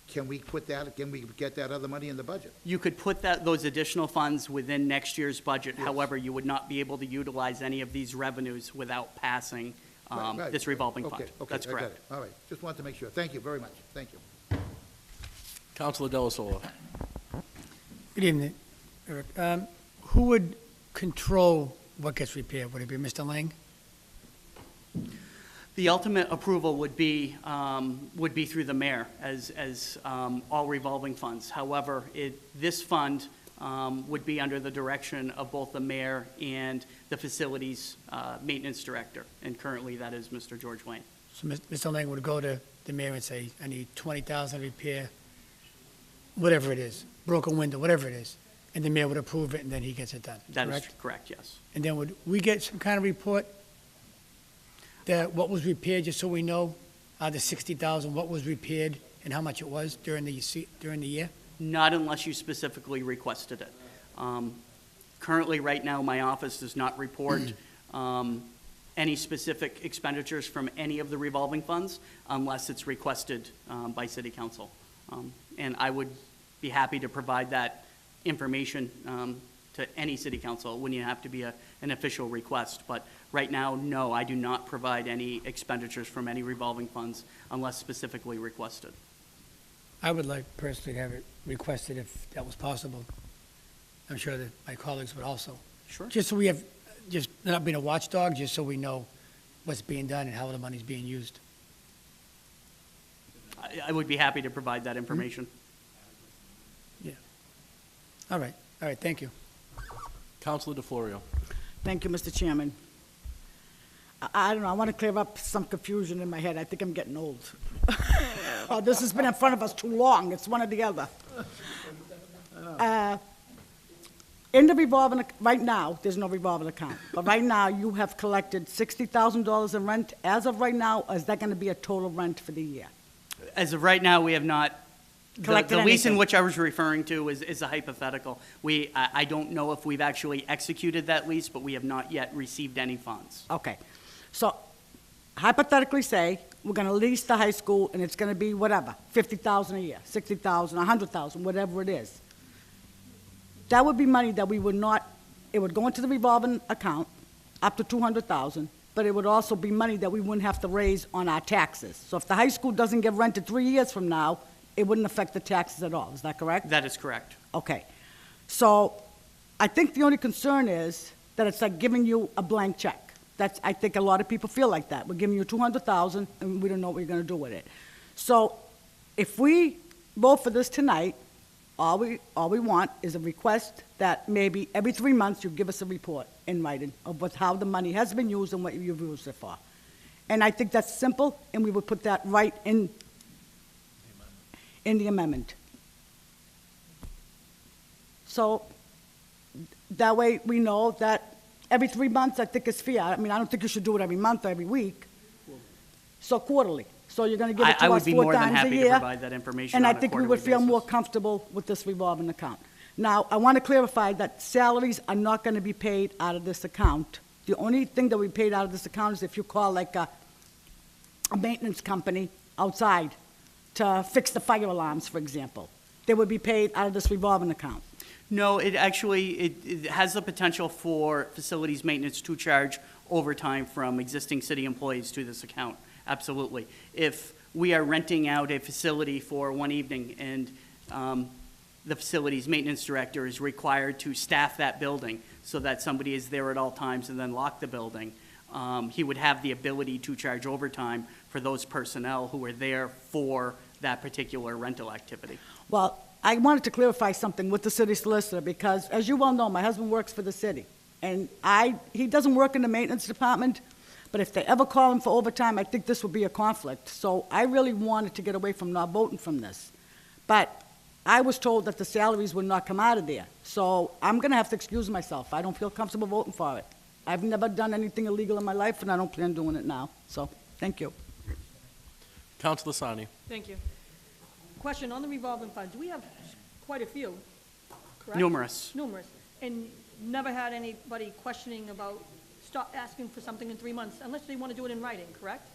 [SPEAKER 17] Can we get that other money in the budget?
[SPEAKER 16] You could put those additional funds within next year's budget. However, you would not be able to utilize any of these revenues without passing
[SPEAKER 17] Right.
[SPEAKER 16] this revolving fund.
[SPEAKER 17] Okay,
[SPEAKER 16] That's
[SPEAKER 17] I got
[SPEAKER 16] correct.
[SPEAKER 17] it. All right, just wanted to make sure. Thank you very much. Thank you.
[SPEAKER 1] Councilor Delasola.
[SPEAKER 4] Good evening, Eric. Who would control what gets repaired? Would it be Mr. Lang?
[SPEAKER 16] The ultimate approval would be through the mayor as all revolving funds. However, this fund would be under the direction of both the mayor and the facilities maintenance director, and currently that is Mr. George Wayne.
[SPEAKER 4] So Mr. Lang would go to the mayor and say, I need 20,000 to repair, whatever it is, broken window, whatever it is, and the mayor would approve it, and then he gets it done,
[SPEAKER 16] That is
[SPEAKER 4] correct?
[SPEAKER 16] correct, yes.
[SPEAKER 4] And then would we get some kind of report that what was repaired, just so we know, the 60,000, what was repaired and how much it was during the year?
[SPEAKER 16] Not unless you specifically requested it. Currently, right now, my office does not report any specific expenditures from any of the revolving funds unless it's requested by City Council. And I would be happy to provide that information to any City Council. It wouldn't have to be an official request. But right now, no, I do not provide any expenditures from any revolving funds unless specifically requested.
[SPEAKER 4] I would like personally to have it requested if that was possible. I'm sure that my colleagues would also.
[SPEAKER 16] Sure.
[SPEAKER 4] Just so we have, just not being a watchdog, just so we know what's being done and how the money's being used.
[SPEAKER 16] I would be happy to provide that information.
[SPEAKER 4] Yeah. All right, thank you.
[SPEAKER 1] Councilor DeFlorio.
[SPEAKER 7] Thank you, Mr. Chairman. I don't know, I want to clear up some confusion in my head. I think I'm getting old. Oh, this has been in front of us too long. It's one or the other. In the revolving, right now, there's no revolving account. But right now, you have collected $60,000 in rent as of right now, or is that going to be a total rent for the year?
[SPEAKER 16] As of right now, we have not.
[SPEAKER 7] Collected
[SPEAKER 16] The lease in
[SPEAKER 7] anything?
[SPEAKER 16] which I was referring to is a hypothetical. I don't know if we've actually executed that lease, but we have not yet received any funds.
[SPEAKER 7] Okay. So hypothetically say, we're going to lease the high school, and it's going to be whatever, $50,000 a year, $60,000, $100,000, whatever it is. That would be money that we would not, it would go into the revolving account, up to $200,000, but it would also be money that we wouldn't have to raise on our taxes. So if the high school doesn't get rented 3 years from now, it wouldn't affect the taxes at all. Is that correct?
[SPEAKER 16] That is correct.
[SPEAKER 7] Okay. So I think the only concern is that it's like giving you a blank check. I think a lot of people feel like that. We're giving you $200,000 and we don't know what you're going to do with it. So if we vote for this tonight, all we want is a request that maybe every 3 months you give us a report in writing of how the money has been used and what you've used it for. And I think that's simple, and we would put that right in the amendment. So that way we know that every 3 months, I think is fair. I mean, I don't think you should do it every month or every week. So quarterly. So you're going to give it
[SPEAKER 16] I
[SPEAKER 7] to
[SPEAKER 16] would
[SPEAKER 7] us
[SPEAKER 16] be
[SPEAKER 7] 4
[SPEAKER 16] more than
[SPEAKER 7] times a
[SPEAKER 16] happy to
[SPEAKER 7] year.
[SPEAKER 16] provide that information
[SPEAKER 7] And
[SPEAKER 16] on
[SPEAKER 7] I
[SPEAKER 16] a
[SPEAKER 7] think we would
[SPEAKER 16] quarterly
[SPEAKER 7] feel more
[SPEAKER 16] basis.
[SPEAKER 7] comfortable with this revolving account. Now, I want to clarify that salaries are not going to be paid out of this account. The only thing that we paid out of this account is if you call like a maintenance company outside to fix the fire alarms, for example. They would be paid out of this revolving account.
[SPEAKER 16] No, it actually, it has the potential for facilities maintenance to charge overtime from existing city employees to this account, absolutely. If we are renting out a facility for one evening and the facilities maintenance director is required to staff that building so that somebody is there at all times and then lock the building, he would have the ability to charge overtime for those personnel who are there for that particular rental activity.
[SPEAKER 7] Well, I wanted to clarify something with the city solicitor, because as you well know, my husband works for the city. And he doesn't work in the maintenance department, but if they ever call him for overtime, I think this would be a conflict. So I really wanted to get away from not voting from this. But I was told that the salaries would not come out of there. So I'm going to have to excuse myself. I don't feel comfortable voting for it. I've never done anything illegal in my life, and I don't plan on doing it now. So, thank you.
[SPEAKER 1] Councilor Sani.
[SPEAKER 18] Thank you. Question on the revolving funds. We have quite a few, correct?
[SPEAKER 16] Numerous.
[SPEAKER 18] Numerous. And never had anybody questioning about stop asking for something in 3 months, unless they want to do it in writing, correct?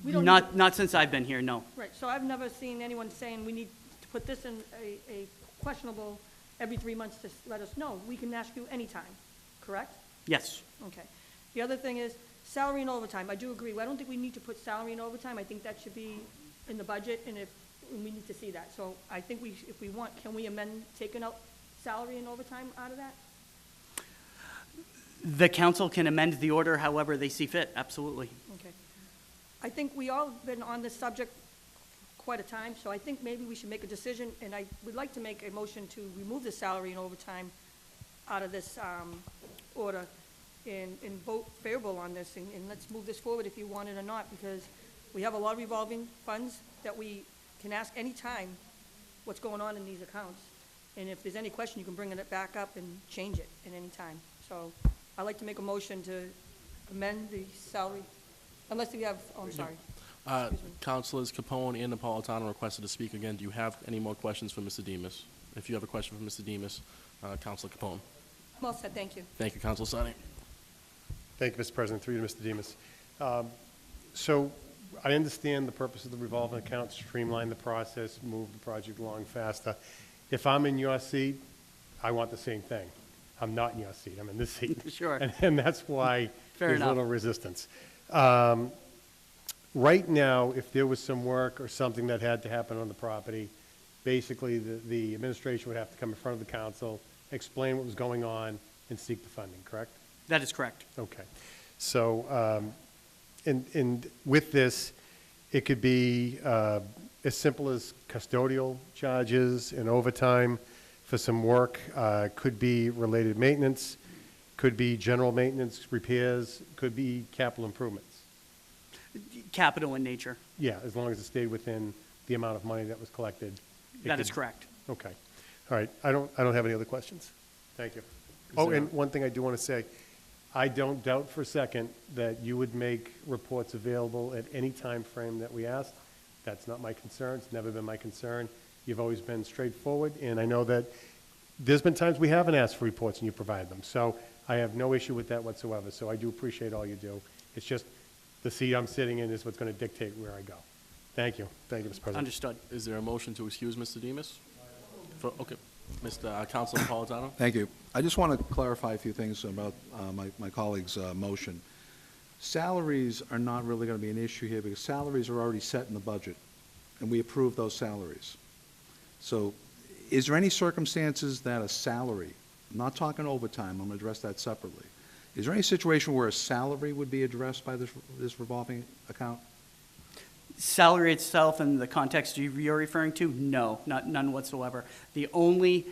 [SPEAKER 18] We don't need
[SPEAKER 16] Not since I've been here, no.
[SPEAKER 18] Right, so I've never seen anyone saying we need to put this in a questionable every 3 months to let us know. We can ask you anytime, correct?
[SPEAKER 16] Yes.
[SPEAKER 18] Okay. The other thing is salary and overtime. I do agree. I don't think we need to put salary and overtime. I think that should be in the budget, and we need to see that. So I think if we want, can we amend taking out salary and overtime out of that?
[SPEAKER 16] The council can amend the order however they see fit, absolutely.
[SPEAKER 18] Okay. I think we all have been on this subject quite a time, so I think maybe we should make a decision, and I would like to make a motion to remove the salary and overtime out of this order and vote favorable on this, and let's move this forward if you want it or not, because we have a lot of revolving funds that we can ask any time what's going on in these accounts. And if there's any question, you can bring it back up and change it at any time. So I'd like to make a motion to amend the salary, unless we have, oh, I'm sorry.
[SPEAKER 1] Councilors Capone and Napolitano requested to speak again. Do you have any more questions for Mr. Demus? If you have a question for Mr. Demus, Councilor Capone.
[SPEAKER 18] I'm all set, thank you.
[SPEAKER 1] Thank you, Councilor Sani.
[SPEAKER 6] Thank you, Mr. President. Through you, Mr. Demus. So I understand the purpose of the revolving account, streamline the process, move the project along faster. If I'm in your seat, I want the same thing. I'm not in your seat, I'm in this seat.
[SPEAKER 16] Sure.
[SPEAKER 6] And that's why
[SPEAKER 16] Fair
[SPEAKER 6] there's a
[SPEAKER 16] enough.
[SPEAKER 6] little resistance. Right now, if there was some work or something that had to happen on the property, basically the administration would have to come in front of the council, explain what was going on, and seek the funding, correct?
[SPEAKER 16] That is correct.
[SPEAKER 6] Okay. So, and with this, it could be as simple as custodial charges and overtime for some work, could be related maintenance, could be general maintenance, repairs, could be capital improvements.
[SPEAKER 16] Capital in nature.
[SPEAKER 6] Yeah, as long as it stayed within the amount of money that was collected.
[SPEAKER 16] That is correct.
[SPEAKER 6] Okay. All right. I don't have any other questions. Thank you. Oh, and one thing I do want to say, I don't doubt for a second that you would make reports available at any time frame that we asked. That's not my concern. It's never been my concern. You've always been straightforward, and I know that there's been times we haven't asked for reports and you provide them. So I have no issue with that whatsoever. So I do appreciate all you do. It's just the seat I'm sitting in is what's going to dictate where I go. Thank you. Thank you, Mr. President.
[SPEAKER 16] Understood.
[SPEAKER 1] Is there a motion to excuse Mr. Demus? Okay. Mr. Councilor Napolitano?
[SPEAKER 14] Thank you. I just want to clarify a few things about my colleague's motion. Salaries are not really going to be an issue here because salaries are already set in the budget, and we approve those salaries. So is there any circumstances that a salary, I'm not talking overtime, I'm going to address that separately. Is there any situation where a salary would be addressed by this revolving account?
[SPEAKER 16] salary itself in the context you're referring to, no, none whatsoever. The only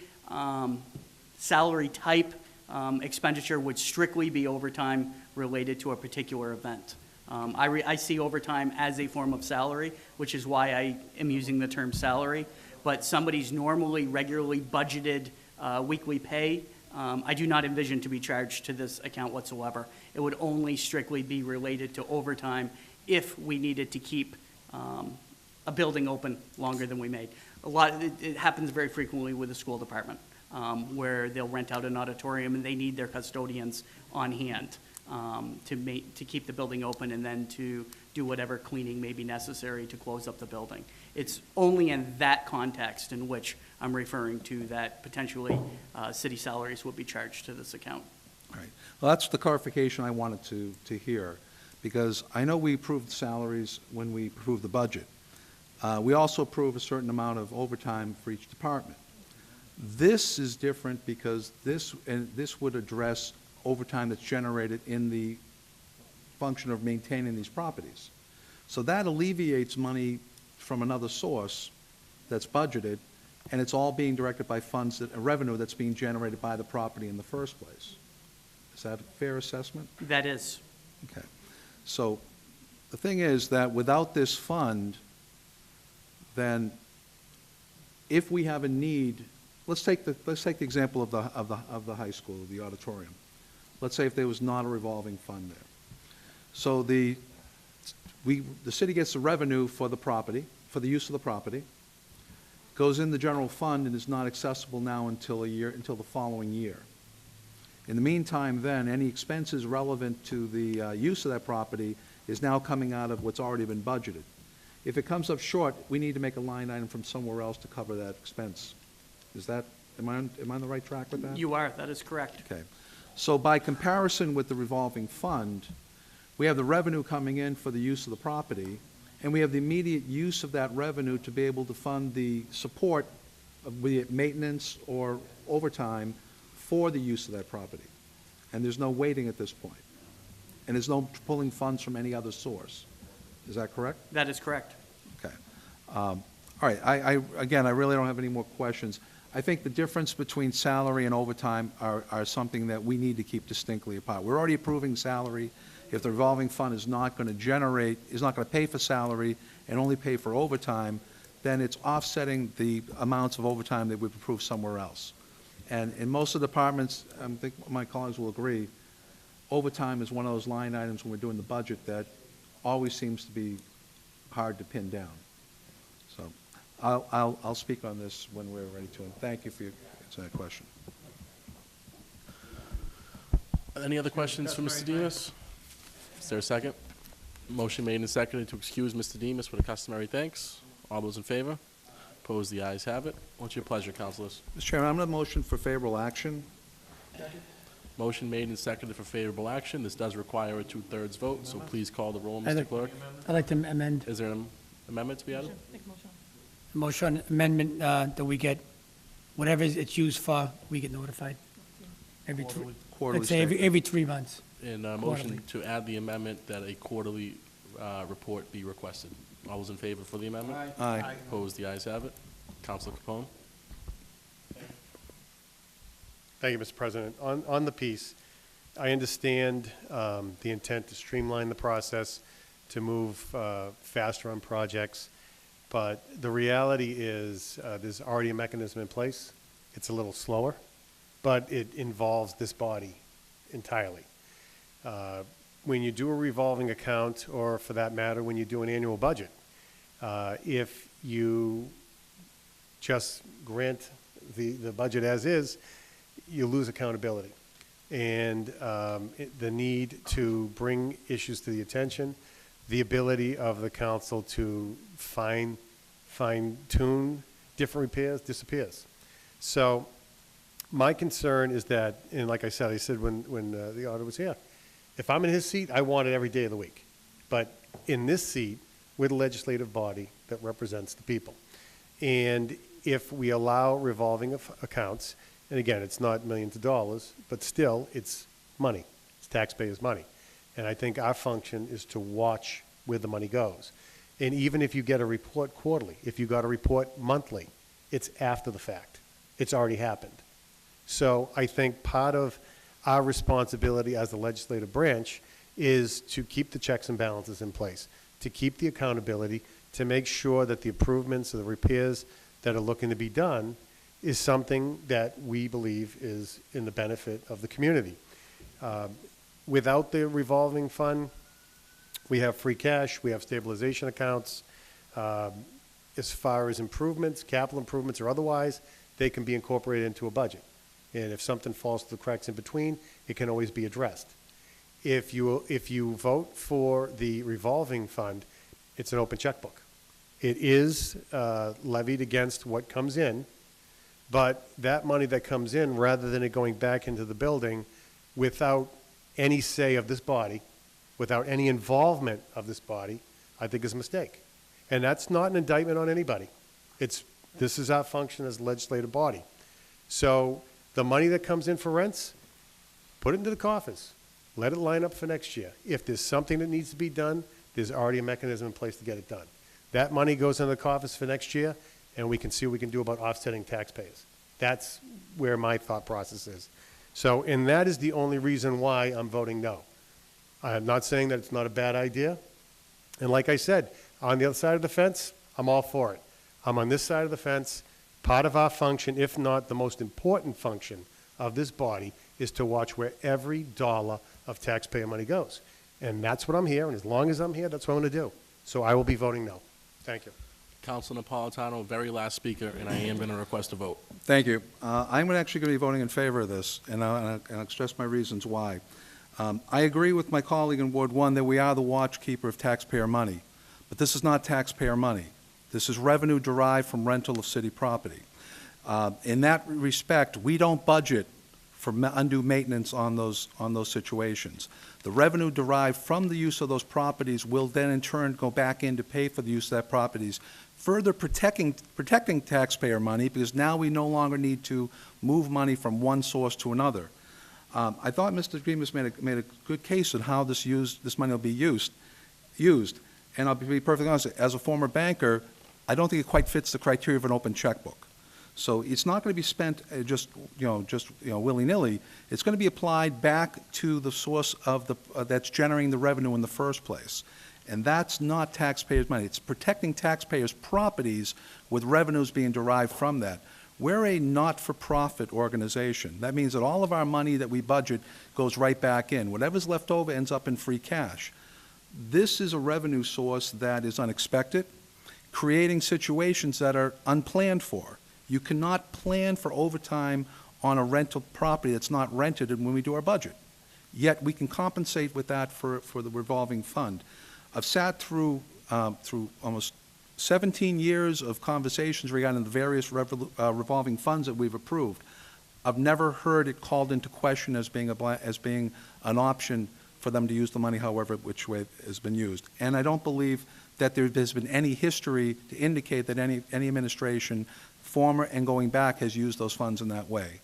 [SPEAKER 16] salary type expenditure would strictly be overtime related to a particular event. I see overtime as a form of salary, which is why I am using the term salary. But somebody's normally, regularly budgeted weekly pay, I do not envision to be charged to this account whatsoever. It would only strictly be related to overtime if we needed to keep a building open longer than we made. It happens very frequently with the school department, where they'll rent out an auditorium and they need their custodians on hand to keep the building open and then to do whatever cleaning may be necessary to close up the building. It's only in that context in which I'm referring to that potentially city salaries would be charged to this account.
[SPEAKER 14] All right. Well, that's the clarification I wanted to hear, because I know we approved salaries when we approved the budget. We also approve a certain amount of overtime for each department. This is different because this would address overtime that's generated in the function of maintaining these properties. So that alleviates money from another source that's budgeted, and it's all being directed by funds, revenue that's being generated by the property in the first place. Is that a fair assessment?
[SPEAKER 16] That is.
[SPEAKER 14] Okay. So the thing is that without this fund, then if we have a need, let's take the example of the high school, the auditorium. Let's say if there was not a revolving fund there. So the city gets the revenue for the property, for the use of the property, goes in the general fund and is not accessible now until the following year. In the meantime, then, any expenses relevant to the use of that property is now coming out of what's already been budgeted. If it comes up short, we need to make a line item from somewhere else to cover that expense. Am I on the right track with that?
[SPEAKER 16] You are, that is correct.
[SPEAKER 14] Okay. So by comparison with the revolving fund, we have the revenue coming in for the use of the property, and we have the immediate use of that revenue to be able to fund the support of be it maintenance or overtime for the use of that property. And there's no waiting at this point. And there's no pulling funds from any other source. Is that correct?
[SPEAKER 16] That is correct.
[SPEAKER 14] Okay. All right. Again, I really don't have any more questions. I think the difference between salary and overtime are something that we need to keep distinctly apart. We're already approving salary. If the revolving fund is not going to pay for salary and only pay for overtime, then it's offsetting the amounts of overtime that we've approved somewhere else. And in most of the departments, I think my colleagues will agree, overtime is one of those line items when we're doing the budget that always seems to be hard to pin down. So I'll speak on this when we're ready to, and thank you for answering that question.
[SPEAKER 1] Any other questions for Mr. Demas? Is there a second? Motion made and seconded to excuse Mr. Demas with the customary thanks. All those in favor? Opposed? The ayes have it. What's your pleasure, councilors?
[SPEAKER 14] Mr. Chairman, I'm going to motion for favorable action.
[SPEAKER 1] Motion made and seconded for favorable action. This does require a 2/3 vote, so please call the roll,
[SPEAKER 4] I'd
[SPEAKER 1] Mr.
[SPEAKER 4] like-
[SPEAKER 1] Clerk.
[SPEAKER 4] I'd like to amend,
[SPEAKER 1] Is there an amendment to be added?
[SPEAKER 4] motion amendment that we get, whatever it's used for, we get notified. Every three,
[SPEAKER 14] Quarterly
[SPEAKER 4] let's say
[SPEAKER 14] statement.
[SPEAKER 4] every 3 months.
[SPEAKER 1] And
[SPEAKER 4] Quarterly.
[SPEAKER 1] motion to add the amendment that a quarterly report be requested. All those in favor for the amendment?
[SPEAKER 14] Aye.
[SPEAKER 1] Opposed? The ayes have it. Councilor Capone?
[SPEAKER 6] Thank you, Mr. President. On the piece, I understand the intent to streamline the process, to move faster on projects, but the reality is there's already a mechanism in place. It's a little slower, but it involves this body entirely. When you do a revolving account, or for that matter, when you do an annual budget, if you just grant the budget as is, you lose accountability. And the need to bring issues to the attention, the ability of the council to fine-tune different repairs disappears. So my concern is that, and like I said when the auditor was here, if I'm in his seat, I want it every day of the week. But in this seat, we're the legislative body that represents the people. And if we allow revolving accounts, and again, it's not millions of dollars, but still, it's money. It's taxpayers' money. And I think our function is to watch where the money goes. And even if you get a report quarterly, if you got a report monthly, it's after the fact. It's already happened. So I think part of our responsibility as the legislative branch is to keep the checks and balances in place, to keep the accountability, to make sure that the improvements or the repairs that are looking to be done is something that we believe is in the benefit of the community. Without the revolving fund, we have free cash, we have stabilization accounts. As far as improvements, capital improvements or otherwise, they can be incorporated into a budget. And if something falls through the cracks in between, it can always be addressed. If you vote for the revolving fund, it's an open checkbook. It is levied against what comes in, but that money that comes in, rather than it going back into the building without any say of this body, without any involvement of this body, I think is a mistake. And that's not an indictment on anybody. This is our function as a legislative body. So the money that comes in for rents, put it into the coffers. Let it line up for next year. If there's something that needs to be done, there's already a mechanism in place to get it done. That money goes into the coffers for next year, and we can see what we can do about offsetting taxpayers. That's where my thought process is. So, and that is the only reason why I'm voting no. I'm not saying that it's not a bad idea. And like I said, on the other side of the fence, I'm all for it. I'm on this side of the fence. Part of our function, if not the most important function of this body, is to watch where every dollar of taxpayer money goes. And that's what I'm here, and as long as I'm here, that's what I'm going to do. So I will be voting no. Thank you.
[SPEAKER 1] Council Napolitano, very last speaker, and I am going to request a vote.
[SPEAKER 14] Thank you. I'm actually going to be voting in favor of this, and I'll express my reasons why. I agree with my colleague in Ward 1 that we are the watchkeeper of taxpayer money, but this is not taxpayer money. This is revenue derived from rental of city property. In that respect, we don't budget for undue maintenance on those situations. The revenue derived from the use of those properties will then in turn go back in to pay for the use of that properties, further protecting taxpayer money, because now we no longer need to move money from one source to another. I thought Mr. Grimas made a good case on how this money will be used. And I'll be perfectly honest, as a former banker, I don't think it quite fits the criteria of an open checkbook. So it's not going to be spent just willy-nilly. It's going to be applied back to the source of that's generating the revenue in the first place. And that's not taxpayers' money. It's protecting taxpayers' properties with revenues being derived from that. We're a not-for-profit organization. That means that all of our money that we budget goes right back in. Whatever's left over ends up in free cash. This is a revenue source that is unexpected, creating situations that are unplanned for. You cannot plan for overtime on a rental property that's not rented when we do our budget. Yet we can compensate with that for the revolving fund. I've sat through almost 17 years of conversations regarding the various revolving funds that we've approved. I've never heard it called into question as being an option for them to use the money however which way it has been used. And I don't believe that there's been any history to indicate that any administration, former and going back, has used those funds in that way.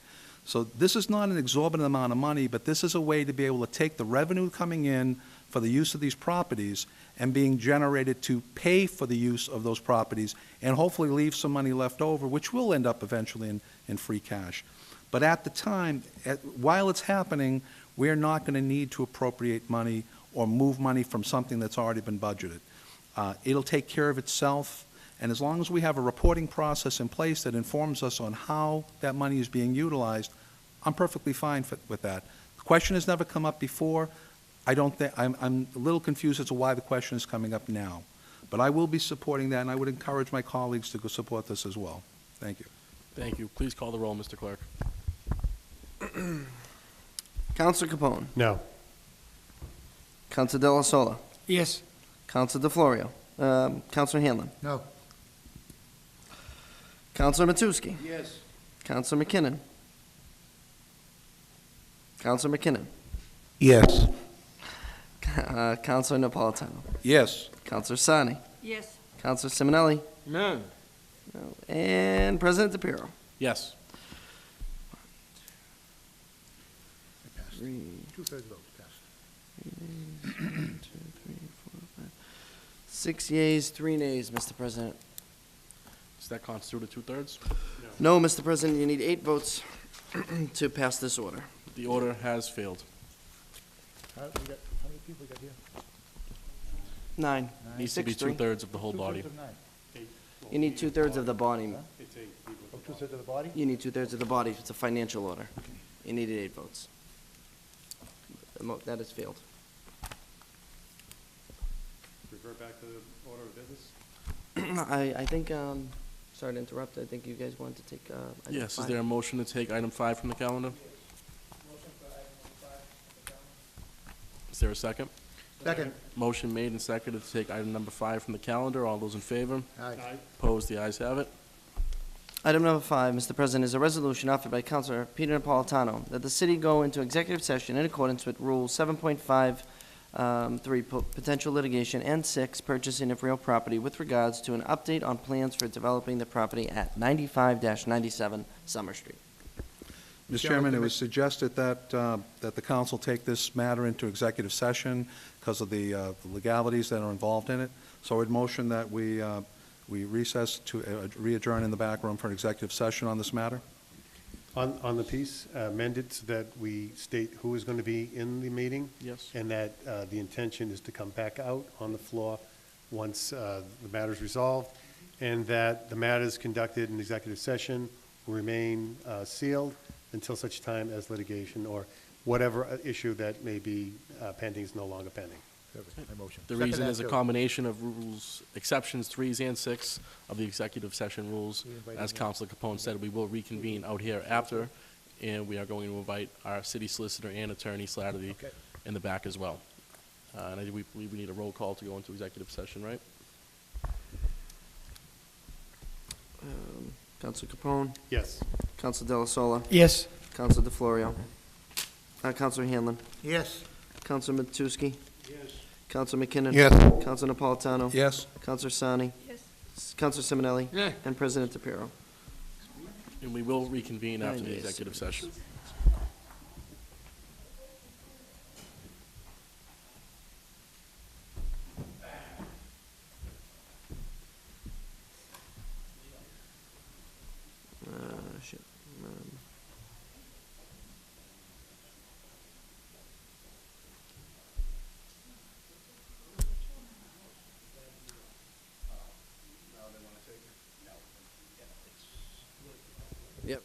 [SPEAKER 14] So this is not an exorbitant amount of money, but this is a way to be able to take the revenue coming in for the use of these properties and being generated to pay for the use of those properties and hopefully leave some money left over, which will end up eventually in free cash. But at the time, while it's happening, we're not going to need to appropriate money or move money from something that's already been budgeted. It'll take care of itself, and as long as we have a reporting process in place that informs us on how that money is being utilized, I'm perfectly fine with that. The question has never come up before. I'm a little confused as to why the question is coming up now. But I will be supporting that, and I would encourage my colleagues to go support this as well. Thank you.
[SPEAKER 1] Thank you. Please call the roll, Mr. Clerk.
[SPEAKER 2] Counselor Capone.
[SPEAKER 6] No.
[SPEAKER 2] Counselor De La Sola.
[SPEAKER 4] Yes.
[SPEAKER 2] Counselor DeFlorio. Counselor Hanlon.
[SPEAKER 17] No.
[SPEAKER 2] Counselor Matusky.
[SPEAKER 3] Yes.
[SPEAKER 2] Counselor McKinnon. Counselor McKinnon.
[SPEAKER 3] Yes.
[SPEAKER 2] Counselor Napolitano.
[SPEAKER 14] Yes.
[SPEAKER 2] Counselor Sani.
[SPEAKER 18] Yes.
[SPEAKER 2] Counselor Simonelli.
[SPEAKER 3] No.
[SPEAKER 2] No. And President DePiero.
[SPEAKER 1] Yes.
[SPEAKER 17] Two-thirds vote, passed.
[SPEAKER 2] 6 yeas, 3 nays, Mr. President.
[SPEAKER 1] Does that constitute a two-thirds?
[SPEAKER 2] No, Mr. President, you need 8 votes to pass this order.
[SPEAKER 1] The order has failed.
[SPEAKER 17] How many people we got here?
[SPEAKER 2] 9.
[SPEAKER 1] Needs to be
[SPEAKER 2] 6-3.
[SPEAKER 1] two-thirds of the whole body.
[SPEAKER 17] Two-thirds of 9.
[SPEAKER 2] You need 2/3 of the body.
[SPEAKER 17] Oh, two-thirds of the body?
[SPEAKER 2] You need 2/3 of the body. It's a financial order. You needed 8 votes. That has failed.
[SPEAKER 6] Revert back to the order of business?
[SPEAKER 2] I think, sorry to interrupt, I think you guys wanted to take, item
[SPEAKER 1] Yes, is
[SPEAKER 2] 5.
[SPEAKER 1] there a motion to take item 5 from the calendar? Is there a second?
[SPEAKER 17] Second.
[SPEAKER 1] Motion made and seconded to take item number 5 from the calendar. All those in favor?
[SPEAKER 17] Aye.
[SPEAKER 1] Opposed? The ayes have it.
[SPEAKER 2] Item number 5, Mr. President, is a resolution offered by Councilor Peter Napolitano that the city go into executive session in accordance with Rule 7.5, 3, potential litigation, and 6, purchasing of real property with regards to an update on plans for developing the property at 95-97 Summer Street.
[SPEAKER 14] Mr. Chairman, it was suggested that the council take this matter into executive session because of the legalities that are involved in it. So I would motion that we recess to re-adjourn in the back room for an executive session on this matter.
[SPEAKER 6] On the piece, amended so that we state who is going to be in the meeting.
[SPEAKER 1] Yes.
[SPEAKER 6] And that the intention is to come back out on the floor once the matter's resolved, and that the matters conducted in executive session will remain sealed until such time as litigation or whatever issue that may be pending is no longer pending.
[SPEAKER 17] My motion.
[SPEAKER 1] The
[SPEAKER 17] Second
[SPEAKER 1] reason
[SPEAKER 17] that,
[SPEAKER 1] is a
[SPEAKER 17] too.
[SPEAKER 1] combination of rules, exceptions 3 and 6 of the executive session rules.
[SPEAKER 17] We invited
[SPEAKER 1] As
[SPEAKER 17] him.
[SPEAKER 1] Councilor Capone said, we will reconvene out here after, and we are going to invite our city solicitor and attorney Slattery
[SPEAKER 17] Okay.
[SPEAKER 1] in the back as well. And I believe we need a roll call to go into executive session, right?
[SPEAKER 2] Councilor Capone,
[SPEAKER 6] Yes.
[SPEAKER 2] Councilor Della Sola,
[SPEAKER 4] Yes.
[SPEAKER 2] Councilor DeFlorio, Councilor Hanlon,
[SPEAKER 17] Yes.
[SPEAKER 2] Councilor Matusky,
[SPEAKER 17] Yes.
[SPEAKER 2] Councilor McKinnon.
[SPEAKER 9] Yes.
[SPEAKER 2] Councilor Napolitano.
[SPEAKER 14] Yes.
[SPEAKER 2] Councilor Sani.
[SPEAKER 18] Yes.
[SPEAKER 2] Councilor Simonelli.
[SPEAKER 9] Yeah.
[SPEAKER 2] And President DePiero.
[SPEAKER 1] And we will reconvene after the
[SPEAKER 2] 9 yeas.
[SPEAKER 1] executive session.
[SPEAKER 2] Shit. Yep.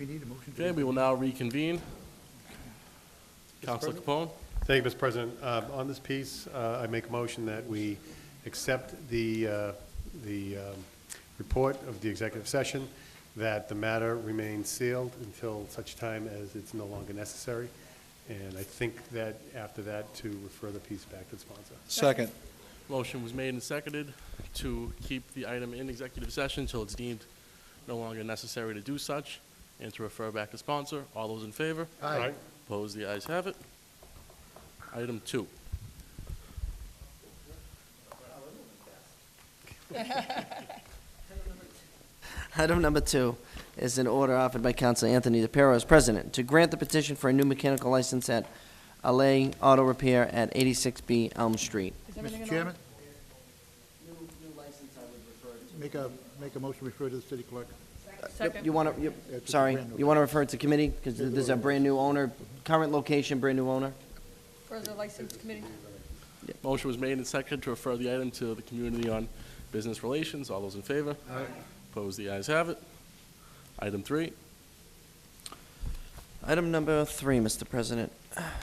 [SPEAKER 17] We need a motion. to
[SPEAKER 1] Okay, we will now reconvene. Councilor Capone?
[SPEAKER 6] Thank you, Mr. President. On this piece, I make a motion that we accept the report of the executive session, that the matter remains sealed until such time as it's no longer necessary. And I think that after that, to refer the piece back to the sponsor.
[SPEAKER 13] Second.
[SPEAKER 1] Motion was made and seconded to keep the item in executive session until it's deemed no longer necessary to do such, and to refer back to sponsor. All those in favor?
[SPEAKER 17] Aye.
[SPEAKER 1] Opposed? The ayes have it. Item 2.
[SPEAKER 2] Item number 2 is an order offered by Council Anthony DePiero as president to grant the petition for a new mechanical license at Allay Auto Repair at 86B Elm Street.
[SPEAKER 17] Mr. Chairman? Make a motion to refer to the city clerk.
[SPEAKER 18] Second.
[SPEAKER 2] You want to,
[SPEAKER 17] It's a
[SPEAKER 2] sorry,
[SPEAKER 17] brand new
[SPEAKER 2] you want to refer it to committee? Because there's a brand-new owner, current location, brand-new owner.
[SPEAKER 18] For the license committee.
[SPEAKER 1] Motion was made and seconded to refer the item to the Community on Business Relations. All those in favor?
[SPEAKER 17] Aye.
[SPEAKER 1] Opposed? The ayes have it. Item 3.
[SPEAKER 2] Item number 3, Mr. President,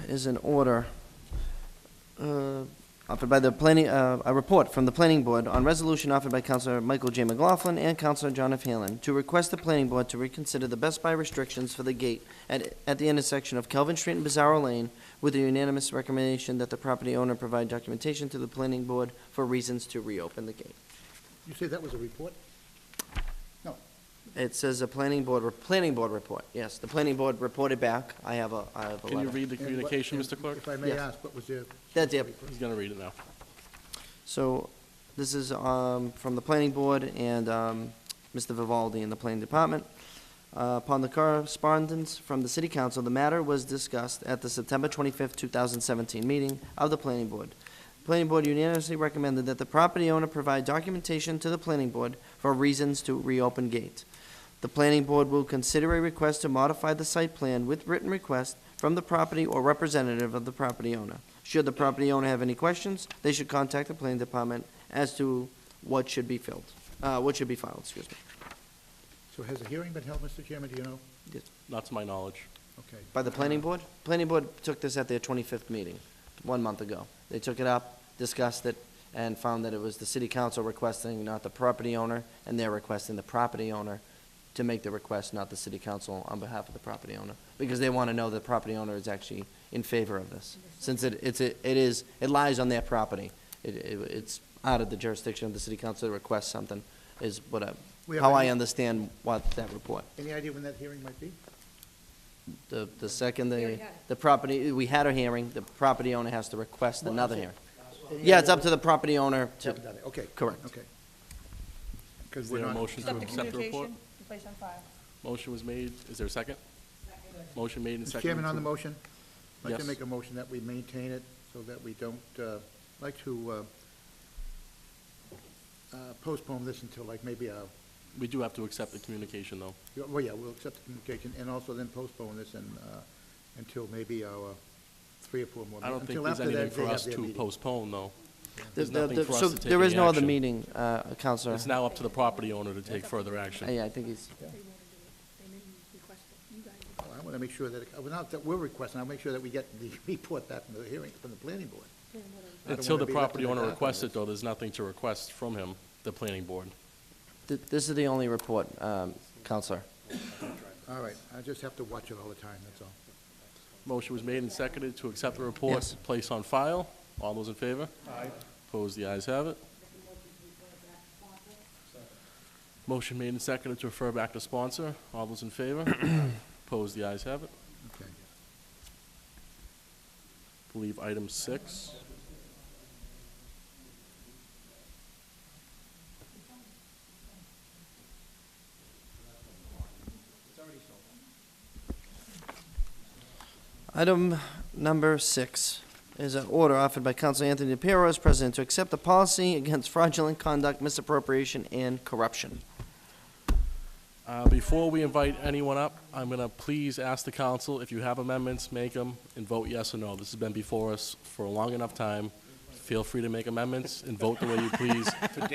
[SPEAKER 2] is an order offered by the planning, a report from the Planning Board on resolution offered by Councilor Michael J. McLaughlin and Councilor John F. Halen to request the Planning Board to reconsider the Best Buy restrictions for the gate at the intersection of Kelvin Street and Bizarro Lane, with a unanimous recommendation that the property owner provide documentation to the Planning Board for reasons to reopen the gate.
[SPEAKER 17] You say that was a report? No.
[SPEAKER 2] It says a Planning Board report. Yes, the Planning Board reported back. I have a letter.
[SPEAKER 1] Can you read the communication, Mr. Clerk?
[SPEAKER 17] If I may
[SPEAKER 2] Yes.
[SPEAKER 17] ask, what was the?
[SPEAKER 2] That's it.
[SPEAKER 1] He's going to read it now.
[SPEAKER 2] So, this is from the Planning Board and Mr. Vivaldi in the Planning Department. Upon the correspondence from the City Council, the matter was discussed at the September 25th, 2017 meeting of the Planning Board. The Planning Board unanimously recommended that the property owner provide documentation to the Planning Board for reasons to reopen gate. The Planning Board will consider a request to modify the site plan with written request from the property or representative of the property owner. Should the property owner have any questions, they should contact the Planning Department as to what should be filed, excuse me.
[SPEAKER 17] So has a hearing been held, Mr. Chairman, do you know?
[SPEAKER 1] Not to my knowledge.
[SPEAKER 17] Okay.
[SPEAKER 2] By the Planning Board? Planning Board took this at their 25th meeting, 1 month ago. They took it up, discussed it, and found that it was the City Council requesting, not the property owner, and they're requesting the property owner to make the request, not the City Council on behalf of the property owner, because they want to know the property owner is actually in favor of this. Since it lies on their property, it's out of the jurisdiction of the City Council to request something, is how I understand what that report.
[SPEAKER 17] Any idea when that hearing might be?
[SPEAKER 2] The second, the property, we had a hearing, the property owner has to request another hearing. Yeah, it's up to the property owner to,
[SPEAKER 17] Haven't done it. Okay.
[SPEAKER 2] correct.
[SPEAKER 17] Okay.
[SPEAKER 1] Is
[SPEAKER 17] Because we're
[SPEAKER 1] there a
[SPEAKER 17] not.
[SPEAKER 1] motion to
[SPEAKER 18] Accept the
[SPEAKER 1] accept the report?
[SPEAKER 18] communication and place on file.
[SPEAKER 1] Motion was made. Is there a second? Motion made and
[SPEAKER 17] Mr.
[SPEAKER 1] seconded.
[SPEAKER 17] Chairman, on the motion, I'd like to
[SPEAKER 1] Yes.
[SPEAKER 17] make a motion that we maintain it so that we don't, like to postpone this until like maybe
[SPEAKER 1] We do have to accept the communication, though.
[SPEAKER 17] well, yeah, we'll accept the communication and also then postpone this until maybe our 3 or 4 more.
[SPEAKER 1] I don't think
[SPEAKER 17] until
[SPEAKER 1] there's
[SPEAKER 17] after
[SPEAKER 1] anything
[SPEAKER 17] that
[SPEAKER 1] for
[SPEAKER 17] they have
[SPEAKER 1] us
[SPEAKER 17] their
[SPEAKER 1] to
[SPEAKER 17] meeting.
[SPEAKER 1] postpone, though.
[SPEAKER 2] The-
[SPEAKER 1] There's
[SPEAKER 2] the-
[SPEAKER 1] nothing
[SPEAKER 2] the-
[SPEAKER 1] for us
[SPEAKER 2] so
[SPEAKER 1] to take
[SPEAKER 2] there is
[SPEAKER 1] any
[SPEAKER 2] no other
[SPEAKER 1] action.
[SPEAKER 2] meeting, Counselor.
[SPEAKER 1] It's now up to the property owner to take further action.
[SPEAKER 2] Yeah, I think he's,
[SPEAKER 17] Well, I want to make sure that, not that we're requesting, I'll make sure that we get the report back from the hearing, from the planning board. I don't
[SPEAKER 1] Until
[SPEAKER 17] wanna
[SPEAKER 1] the
[SPEAKER 17] be left
[SPEAKER 1] property
[SPEAKER 17] in the
[SPEAKER 1] owner
[SPEAKER 17] dark on
[SPEAKER 1] requests
[SPEAKER 17] this.
[SPEAKER 1] it, though, there's nothing to request from him, the planning board.
[SPEAKER 2] this is the only report, Counselor.
[SPEAKER 17] All right, I just have to watch it all the time, that's all.
[SPEAKER 1] Motion was made and seconded to accept the report,
[SPEAKER 2] Yes.
[SPEAKER 1] place on file. All those in favor? Aye. Opposed? The ayes have it. Motion made and seconded to refer back to sponsor. All those in favor? Opposed? The ayes have it.
[SPEAKER 17] Okay.
[SPEAKER 1] Believe item 6.
[SPEAKER 2] Item number 6 is an order offered by Council Anthony DePiero as president to accept the policy against fraudulent conduct, misappropriation, and corruption.
[SPEAKER 1] Before we invite anyone up, I'm going to please ask the council, if you have amendments, make them and vote yes or no. This has been before us for a long enough time. Feel free to make amendments and vote the way you please.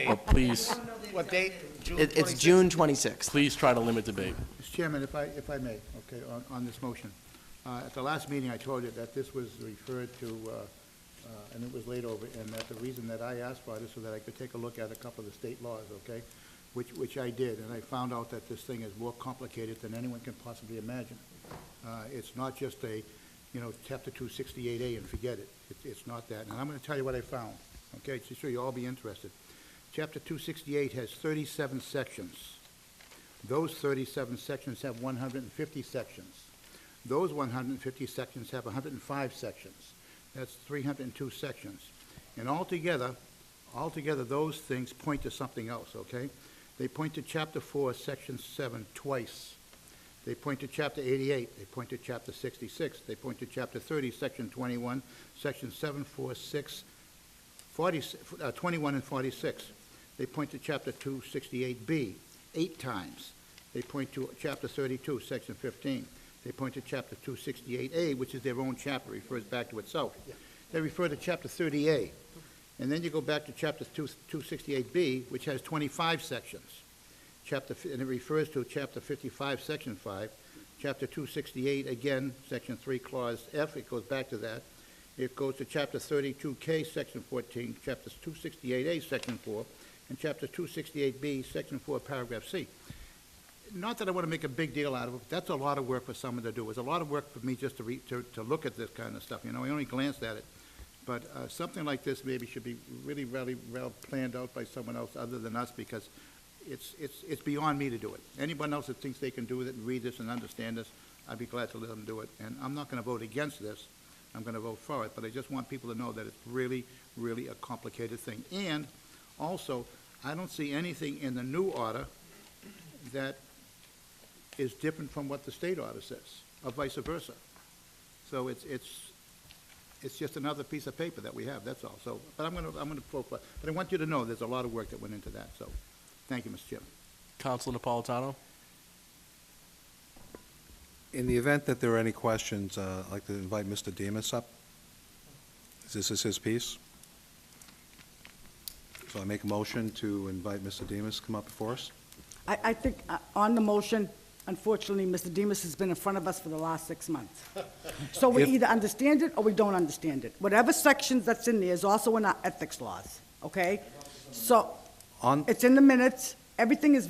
[SPEAKER 1] But please,
[SPEAKER 17] What date?
[SPEAKER 2] It's June 26th.
[SPEAKER 1] Please try to limit debate.
[SPEAKER 17] Mr. Chairman, if I may, okay, on this motion. At the last meeting, I told you that this was referred to, and it was laid over, and that the reason that I asked for it is so that I could take a look at a couple of the state laws, okay? Which I did, and I found out that this thing is more complicated than anyone can possibly imagine. It's not just a, Chapter 268A and forget it. It's not that. And I'm going to tell you what I found, okay, to show you all be interested. Chapter 268 has 37 sections. Those 37 sections have 150 sections. Those 150 sections have 105 sections. That's 302 sections. And altogether, those things point to something else, okay? They point to Chapter 4, Section 7 twice. They point to Chapter 88. They point to Chapter 66. They point to Chapter 30, Section 21, Section 7, 4, 6, 21 and 46. They point to Chapter 268B 8 times. They point to Chapter 32, Section 15. They point to Chapter 268A, which is their own chapter, refers back to itself. They refer to Chapter 30A. And then you go back to Chapter 268B, which has 25 sections. And it refers to Chapter 55, Section 5. Chapter 268, again, Section 3, Clause F, it goes back to that. It goes to Chapter 32K, Section 14, Chapter 268A, Section 4, and Chapter 268B, Section 4, Paragraph C. Not that I want to make a big deal out of it, but that's a lot of work for someone to do. It's a lot of work for me just to look at this kind of stuff. I only glanced at it. But something like this maybe should be really, really well planned out by someone else other than us, because it's beyond me to do it. Anyone else that thinks they can do it and read this and understand this, I'd be glad to let them do it. And I'm not going to vote against this. I'm going to vote for it. But I just want people to know that it's really, really a complicated thing. And also, I don't see anything in the new order that is different from what the state order says, or vice versa. So it's just another piece of paper that we have, that's all. So, but I'm gonna vote for it. But I want you to know there's a lot of work that went into that, so, thank you, Mr. Chairman.
[SPEAKER 1] Councilor Napolitano?
[SPEAKER 14] In the event that there are any questions, I'd like to invite Mr. Demas up. This is his piece. So I make a motion to invite Mr. Demas to come up before us.
[SPEAKER 7] I think on the motion, unfortunately, Mr. Demas has been in front of us for the last 6 months. So we either understand it or we don't understand it. Whatever sections that's in there is also in our ethics laws, okay? So it's in the minutes. Everything is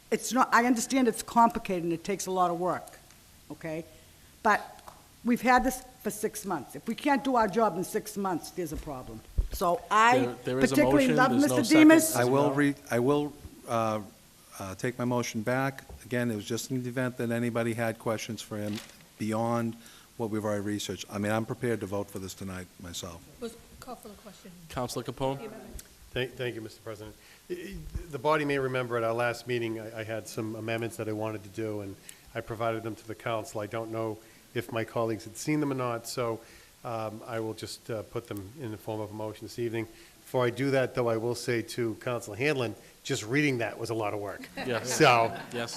[SPEAKER 7] it's not, I understand it's complicated and it takes a lot of work, okay? But we've had this for 6 months. If we can't do our job in 6 months, there's a problem. So I
[SPEAKER 1] There is a
[SPEAKER 7] particularly
[SPEAKER 1] motion.
[SPEAKER 7] love
[SPEAKER 1] There's no
[SPEAKER 7] Mr. Demas.
[SPEAKER 1] second.
[SPEAKER 14] I will take my motion back. Again, it was just in the event that anybody had questions for him beyond what we've already researched. I mean, I'm prepared to vote for this tonight myself.
[SPEAKER 18] Let's call for the question.
[SPEAKER 1] Councilor Capone?
[SPEAKER 6] Thank you, Mr. President. The body may remember at our last meeting, I had some amendments that I wanted to do, and I provided them to the council. I don't know if my colleagues had seen them or not, so I will just put them in the form of a motion this evening. Before I do that, though, I will say to Councilor Hanlon, just reading that was a lot of work.
[SPEAKER 1] Yes.
[SPEAKER 6] So,
[SPEAKER 1] Yes.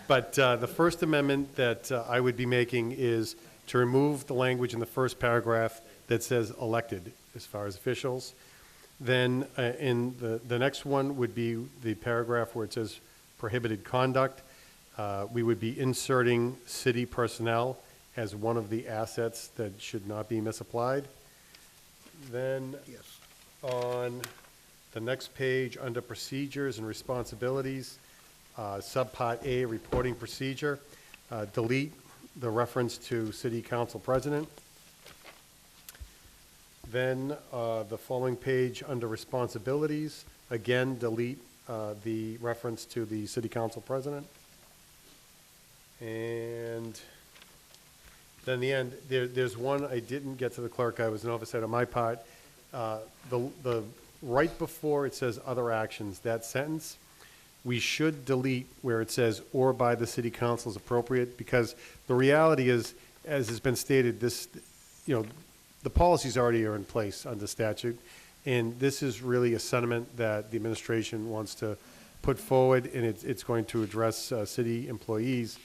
[SPEAKER 6] But the first amendment that I would be making is to remove the language in the first paragraph that says elected as far as officials. Then in the next one would be the paragraph where it says prohibited conduct. We would be inserting city personnel as one of the assets that should not be misapplied. Then on the next page, under procedures and responsibilities, subpart A, reporting procedure, delete the reference to city council president. Then the following page, under responsibilities, again, delete the reference to the city council president. And then the end, there's one I didn't get to the clerk. I was an oversight on my part. The right before it says other actions, that sentence, we should delete where it says or by the city council is appropriate, because the reality is, as has been stated, this, the policies already are in place under statute, and this is really a sentiment that the administration wants to put forward, and it's going to address city employees.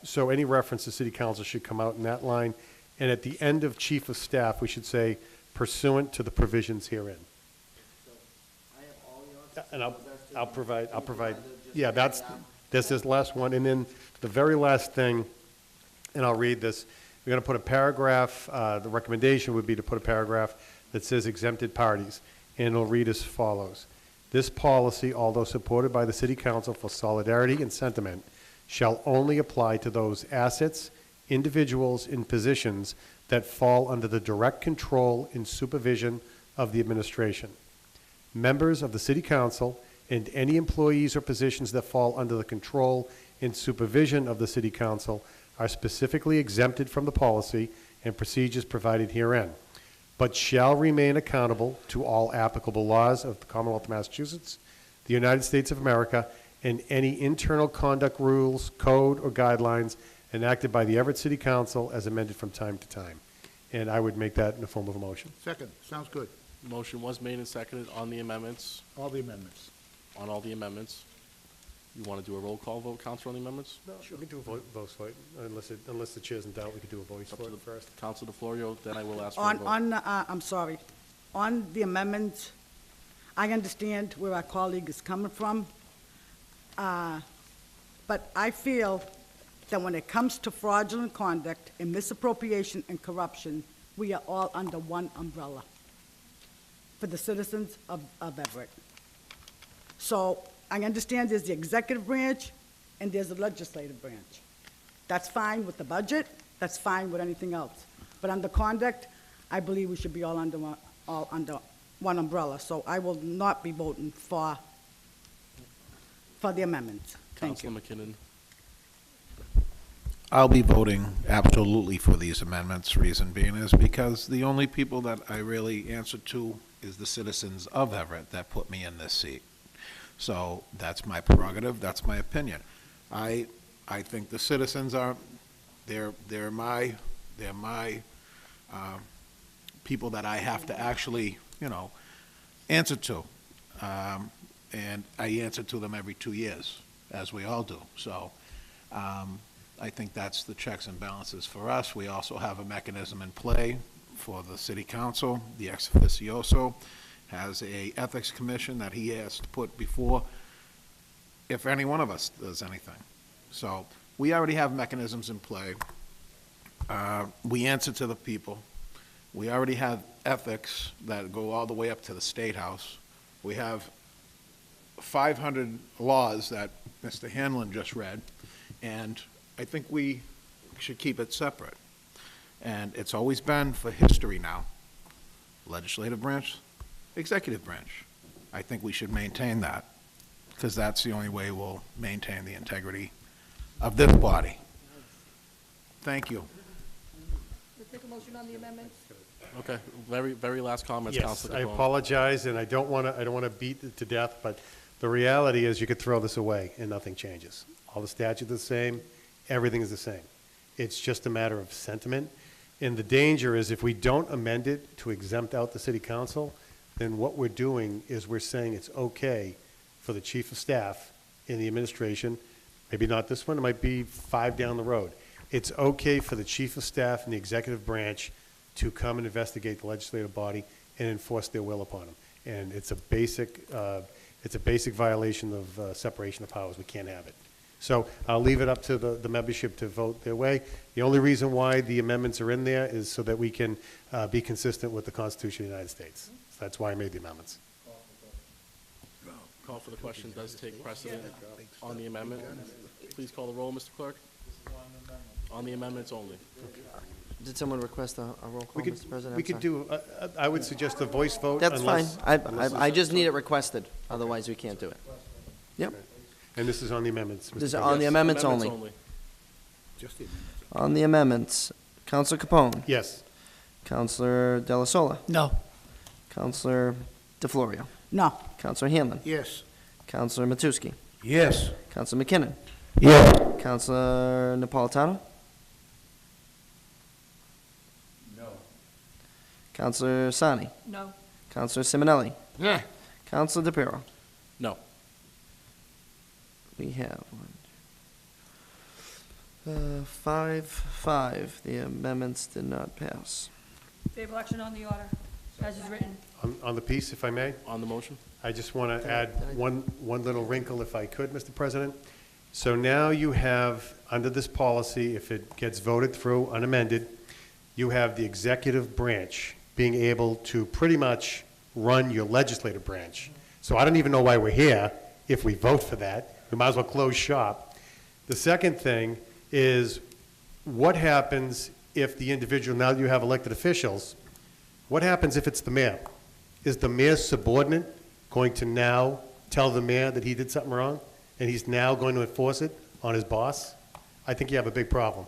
[SPEAKER 6] So any reference to city council should come out in that line. And at the end of chief of staff, we should say pursuant to the provisions herein.
[SPEAKER 2] I have all yours.
[SPEAKER 6] And I'll,
[SPEAKER 2] Does that
[SPEAKER 6] I'll provide, yeah, there's this last one, and then the very last thing, and I'll read this, we're gonna put a paragraph, the recommendation would be to put a paragraph that says exempted parties, and it'll read as follows. This policy, although supported by the City Council for solidarity and sentiment, shall only apply to those assets, individuals, and positions that fall under the direct control and supervision of the administration. Members of the City Council and any employees or positions that fall under the control and supervision of the City Council are specifically exempted from the policy and procedures provided herein, but shall remain accountable to all applicable laws of the Commonwealth of Massachusetts, the United States of America, and any internal conduct rules, code, or guidelines enacted by the Everett City Council as amended from time to time. And I would make that in the form of a motion.
[SPEAKER 17] Second, sounds good.
[SPEAKER 1] Motion was made and seconded on the amendments,
[SPEAKER 17] All the amendments.
[SPEAKER 1] on all the amendments. You want to do a roll call vote, Counselor, on the amendments?
[SPEAKER 6] No, we can do a voice vote, unless the chair's in doubt, we could do a voice
[SPEAKER 1] Up to
[SPEAKER 6] vote
[SPEAKER 1] the
[SPEAKER 6] first.
[SPEAKER 1] Counselor DeFlorio, then I will ask for a vote.
[SPEAKER 7] I'm sorry, on the amendments, I understand where our colleague is coming from, but I feel that when it comes to fraudulent conduct and misappropriation and corruption, we are all under one umbrella for the citizens of Everett. So I understand there's the executive branch and there's the legislative branch. That's fine with the budget, that's fine with anything else. But under conduct, I believe we should be all under one umbrella. So I will not be voting for the amendments. Thank you.
[SPEAKER 1] Counselor McKinnon.
[SPEAKER 13] I'll be voting absolutely for these amendments. Reason being is because the only people that I really answer to is the citizens of Everett that put me in this seat. So that's my prerogative, that's my opinion. I think the citizens are, they're my people that I have to actually, answer to. And I answer to them every 2 years, as we all do. So I think that's the checks and balances for us. We also have a mechanism in play for the city council. The ex officioso has a ethics commission that he has to put before if any one of us does anything. So we already have mechanisms in play. We answer to the people. We already have ethics that go all the way up to the State House. We have 500 laws that Mr. Hanlon just read, and I think we should keep it separate. And it's always been for history now. Legislative branch, executive branch. I think we should maintain that, because that's the only way we'll maintain the integrity of this body. Thank you.
[SPEAKER 18] Let's take a motion on the amendments.
[SPEAKER 1] Okay, very last comments,
[SPEAKER 6] Yes,
[SPEAKER 1] Counselor
[SPEAKER 6] I
[SPEAKER 1] Capone.
[SPEAKER 6] apologize, and I don't want to beat it to death, but the reality is you could throw this away and nothing changes. All the statutes are the same, everything is the same. It's just a matter of sentiment. And the danger is if we don't amend it to exempt out the city council, then what we're doing is we're saying it's okay for the chief of staff in the administration, maybe not this one, it might be 5 down the road. It's okay for the chief of staff in the executive branch to come and investigate the legislative body and enforce their will upon them. And it's a basic violation of separation of powers. We can't have it. So I'll leave it up to the membership to vote their way. The only reason why the amendments are in there is so that we can be consistent with the Constitution of the United States. So that's why I made the amendments.
[SPEAKER 1] Call for the question does take precedent on the amendment. Please call the roll, Mr. Clerk. On the amendments only.
[SPEAKER 2] Did someone request a roll call, Mr. President?
[SPEAKER 6] We could do, I would suggest a voice vote.
[SPEAKER 2] That's fine.
[SPEAKER 6] unless
[SPEAKER 2] I just need it requested, otherwise we can't do it. Yep.
[SPEAKER 6] And this is on the amendments. Mr.
[SPEAKER 2] This is
[SPEAKER 6] President.
[SPEAKER 2] on the amendments only.
[SPEAKER 17] Just the amendments.
[SPEAKER 2] On the amendments, Counselor Capone.
[SPEAKER 6] Yes.
[SPEAKER 2] Counselor Della Sola.
[SPEAKER 4] No.
[SPEAKER 2] Counselor DeFlorio.
[SPEAKER 7] No.
[SPEAKER 2] Counselor Hanlon.
[SPEAKER 17] Yes.
[SPEAKER 2] Counselor Matusky.
[SPEAKER 3] Yes.
[SPEAKER 2] Counselor McKinnon.
[SPEAKER 3] Yes.
[SPEAKER 2] Counselor Napolitano.
[SPEAKER 3] No.
[SPEAKER 2] Counselor Sani.
[SPEAKER 18] No.
[SPEAKER 2] Counselor Simonelli.
[SPEAKER 3] Yeah.
[SPEAKER 2] Counselor DePiero.
[SPEAKER 1] No.
[SPEAKER 2] We have 5-5. The amendments did not pass.
[SPEAKER 18] Favorable action on the order. As is written.
[SPEAKER 6] On the piece, if I may?
[SPEAKER 1] On the motion?
[SPEAKER 6] I just want to add one little wrinkle, if I could, Mr. President. So now you have, under this policy, if it gets voted through unamended, you have the executive branch being able to pretty much run your legislative branch. So I don't even know why we're here if we vote for that. We might as well close shop. The second thing is, what happens if the individual, now that you have elected officials, what happens if it's the mayor? Is the mayor's subordinate going to now tell the mayor that he did something wrong, and he's now going to enforce it on his boss? I think you have a big problem.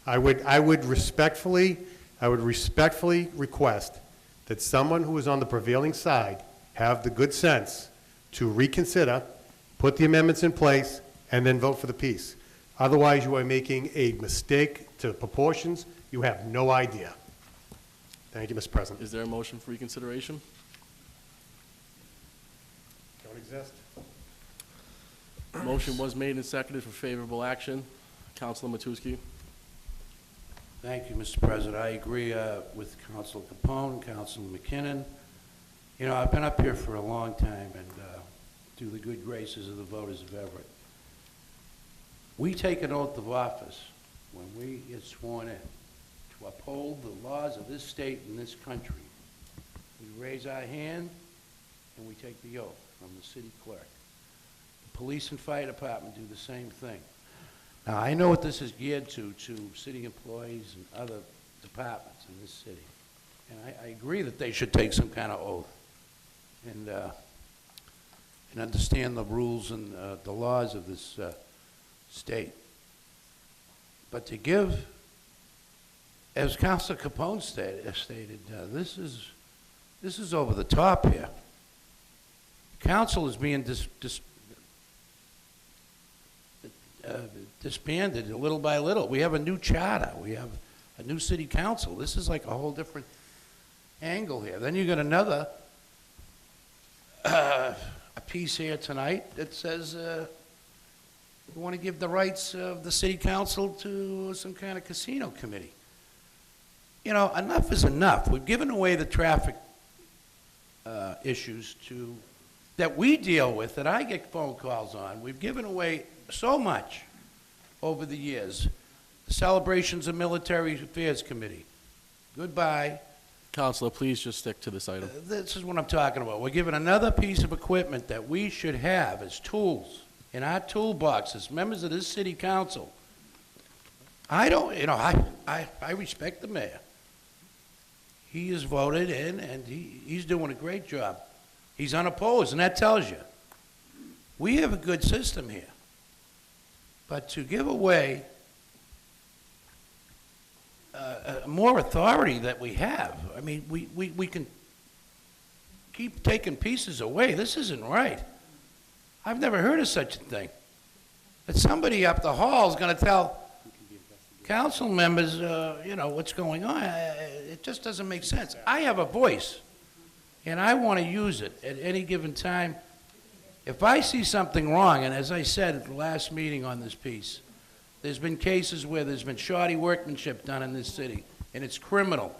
[SPEAKER 6] I would respectfully request that someone who is on the prevailing side have the good sense to reconsider, put the amendments in place, and then vote for the piece. Otherwise, you are making a mistake to proportions you have no idea. Thank you, Mr. President.
[SPEAKER 1] Is there a motion for reconsideration?
[SPEAKER 6] Don't exist.
[SPEAKER 1] Motion was made and seconded for favorable action. Councilor Matusky.
[SPEAKER 3] Thank you, Mr. President. I agree with Councilor Capone and Councilor McKinnon. You know, I've been up here for a long time, and through the good graces of the voters of Everett. We take an oath of office when we get sworn in to uphold the laws of this state and this country. We raise our hand and we take the oath from the city clerk. The police and fire department do the same thing. Now, I know what this is geared to city employees and other departments in this city. And I agree that they should take some kind of oath and understand the rules and the laws of this state. But to give, as Councilor Capone stated, this is over the top here. Council is being disbanded little by little. We have a new charter. We have a new city council. This is like a whole different angle here. Then you got another a piece here tonight that says we want to give the rights of the city council to some kind of casino committee. You know, enough is enough. We've given away the traffic issues that we deal with, that I get phone calls on. We've given away so much over the years. The Celebrations of Military Affairs Committee. Goodbye.
[SPEAKER 1] Counselor, please just stick to this item.
[SPEAKER 3] This is what I'm talking about. We're given another piece of equipment that we should have as tools in our toolbox as members of this city council. I don't, you know, I respect the mayor. He is voted in, and he's doing a great job. He's unopposed, and that tells you. We have a good system here. But to give away more authority that we have, I mean, we can keep taking pieces away. This isn't right. I've never heard of such a thing. That somebody up the hall is going to tell council members, you know, what's going on. It just doesn't make sense. I have a voice, and I want to use it at any given time. If I see something wrong, and as I said at the last meeting on this piece, there's been cases where there's been shoddy workmanship done in this city, and it's criminal.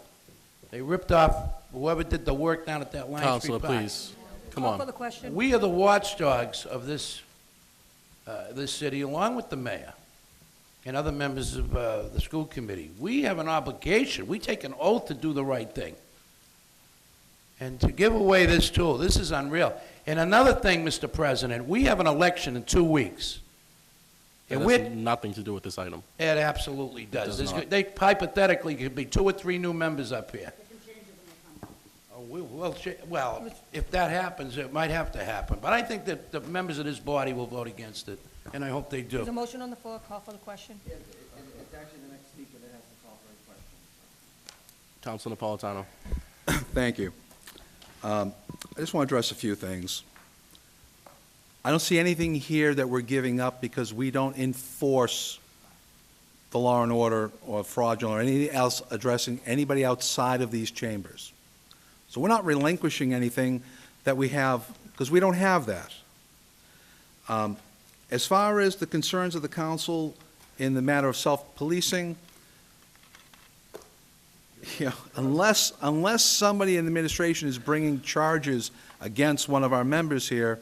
[SPEAKER 3] They ripped off whoever did the work down at that Line
[SPEAKER 1] Counselor,
[SPEAKER 3] Street Park.
[SPEAKER 1] please. Come
[SPEAKER 18] Call
[SPEAKER 1] on.
[SPEAKER 18] for the question.
[SPEAKER 3] We are the watchdogs of this city, along with the mayor and other members of the school committee. We have an obligation. We take an oath to do the right thing. And to give away this tool, this is unreal. And another thing, Mr. President, we have an election in 2 weeks.
[SPEAKER 1] It
[SPEAKER 3] And
[SPEAKER 1] has nothing to do with this item.
[SPEAKER 3] it absolutely does.
[SPEAKER 1] does not.
[SPEAKER 3] They hypothetically could be 2 or 3 new members up here. Oh, well, if that happens, it might have to happen. But I think that the members of this body will vote against it, and I hope they do.
[SPEAKER 18] There's a motion on the floor. Call for the question.
[SPEAKER 2] It's actually the next speaker that has to call for a question.
[SPEAKER 1] Councilor Napolitano.
[SPEAKER 14] Thank you. I just want to address a few things. I don't see anything here that we're giving up because we don't enforce the law and order or fraudulent or anything else addressing anybody outside of these chambers. So we're not relinquishing anything that we have, because we don't have that. As far as the concerns of the council in the matter of self-policing, you know, unless somebody in the administration is bringing charges against one of our members here,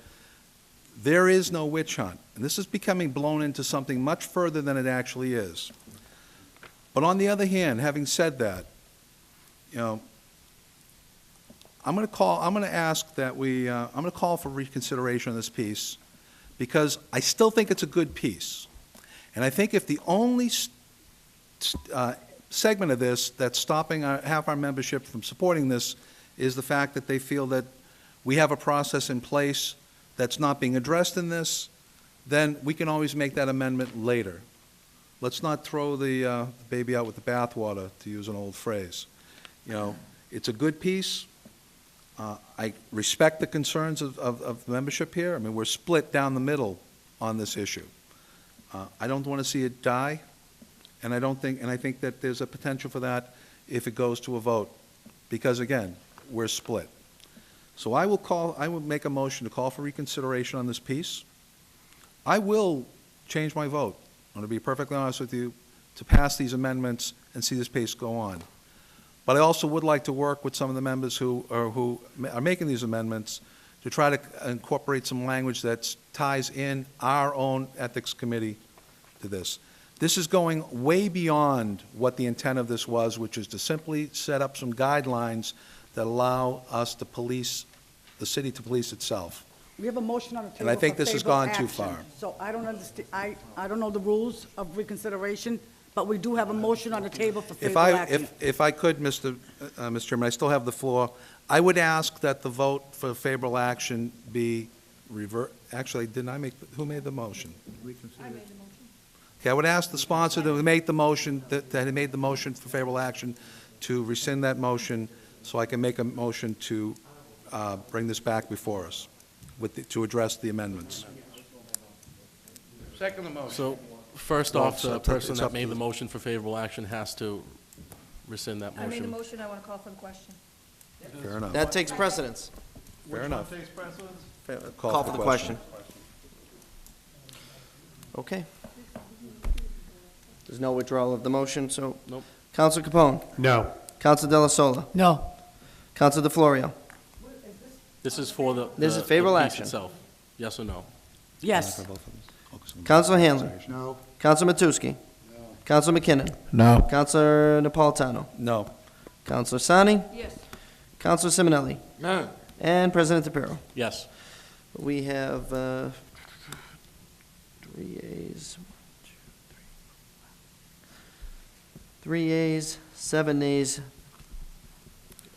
[SPEAKER 14] there is no witch hunt. And this is becoming blown into something much further than it actually is. But on the other hand, having said that, you know, I'm going to ask that I'm going to call for reconsideration on this piece, because I still think it's a good piece. And I think if the only segment of this that's stopping half our membership from supporting this is the fact that they feel that we have a process in place that's not being addressed in this, then we can always make that amendment later. Let's not throw the baby out with the bathwater, to use an old phrase. You know, it's a good piece. I respect the concerns of membership here. I mean, we're split down the middle on this issue. I don't want to see it die, and I think that there's a potential for that if it goes to a vote, because again, we're split. So I will make a motion to call for reconsideration on this piece. I will change my vote, I'm going to be perfectly honest with you, to pass these amendments and see this piece go on. But I also would like to work with some of the members who are making these amendments to try to incorporate some language that ties in our own ethics committee to this. This is going way beyond what the intent of this was, which is to simply set up some guidelines that allow us to police, the city to police itself.
[SPEAKER 7] We have a motion on the table.
[SPEAKER 14] And I think
[SPEAKER 7] for
[SPEAKER 14] this has
[SPEAKER 7] favorable
[SPEAKER 14] gone too
[SPEAKER 7] action.
[SPEAKER 14] far.
[SPEAKER 7] So I don't understand, I don't know the rules of reconsideration, but we do have a motion on the table for favorable action.
[SPEAKER 14] If I could, Mr. Chairman, I still have the floor. I would ask that the vote for favorable action be actually, who made the motion?
[SPEAKER 18] I made the motion.
[SPEAKER 14] Okay, I would ask the sponsor to make the motion, that had made the motion for favorable action, to rescind that motion, so I can make a motion to bring this back before us, to address the amendments.
[SPEAKER 3] Second the motion.
[SPEAKER 1] So, first
[SPEAKER 14] Well,
[SPEAKER 1] off, the
[SPEAKER 14] it's
[SPEAKER 1] person
[SPEAKER 14] up
[SPEAKER 1] that
[SPEAKER 14] to
[SPEAKER 1] made
[SPEAKER 14] the-
[SPEAKER 1] the motion for favorable action has to rescind that
[SPEAKER 18] I made the
[SPEAKER 1] motion.
[SPEAKER 18] motion, I want to call for the question.
[SPEAKER 14] Fair enough.
[SPEAKER 2] That takes precedence.
[SPEAKER 14] Fair enough.
[SPEAKER 2] Call for the question. Okay. There's no withdrawal of the motion, so.
[SPEAKER 1] Nope.
[SPEAKER 2] Counsel Capone.
[SPEAKER 6] No.
[SPEAKER 2] Counsel Della Sola.
[SPEAKER 4] No.
[SPEAKER 2] Counsel DeFlorio.
[SPEAKER 1] This is for the.
[SPEAKER 2] This is
[SPEAKER 1] the
[SPEAKER 2] favorable
[SPEAKER 1] piece
[SPEAKER 2] action.
[SPEAKER 1] itself. Yes or no?
[SPEAKER 7] Yes.
[SPEAKER 2] Counsel Hanlon.
[SPEAKER 9] No.
[SPEAKER 2] Counsel Matusky. Counsel McKinnon.
[SPEAKER 13] No.
[SPEAKER 2] Counselor Napolitano.
[SPEAKER 14] No.
[SPEAKER 2] Counselor Sani.
[SPEAKER 18] Yes.
[SPEAKER 2] Counselor Simonelli.
[SPEAKER 3] No.
[SPEAKER 2] And President TePiro.
[SPEAKER 1] Yes.
[SPEAKER 2] We have 3 yeas. 3 yeas, 7 nays,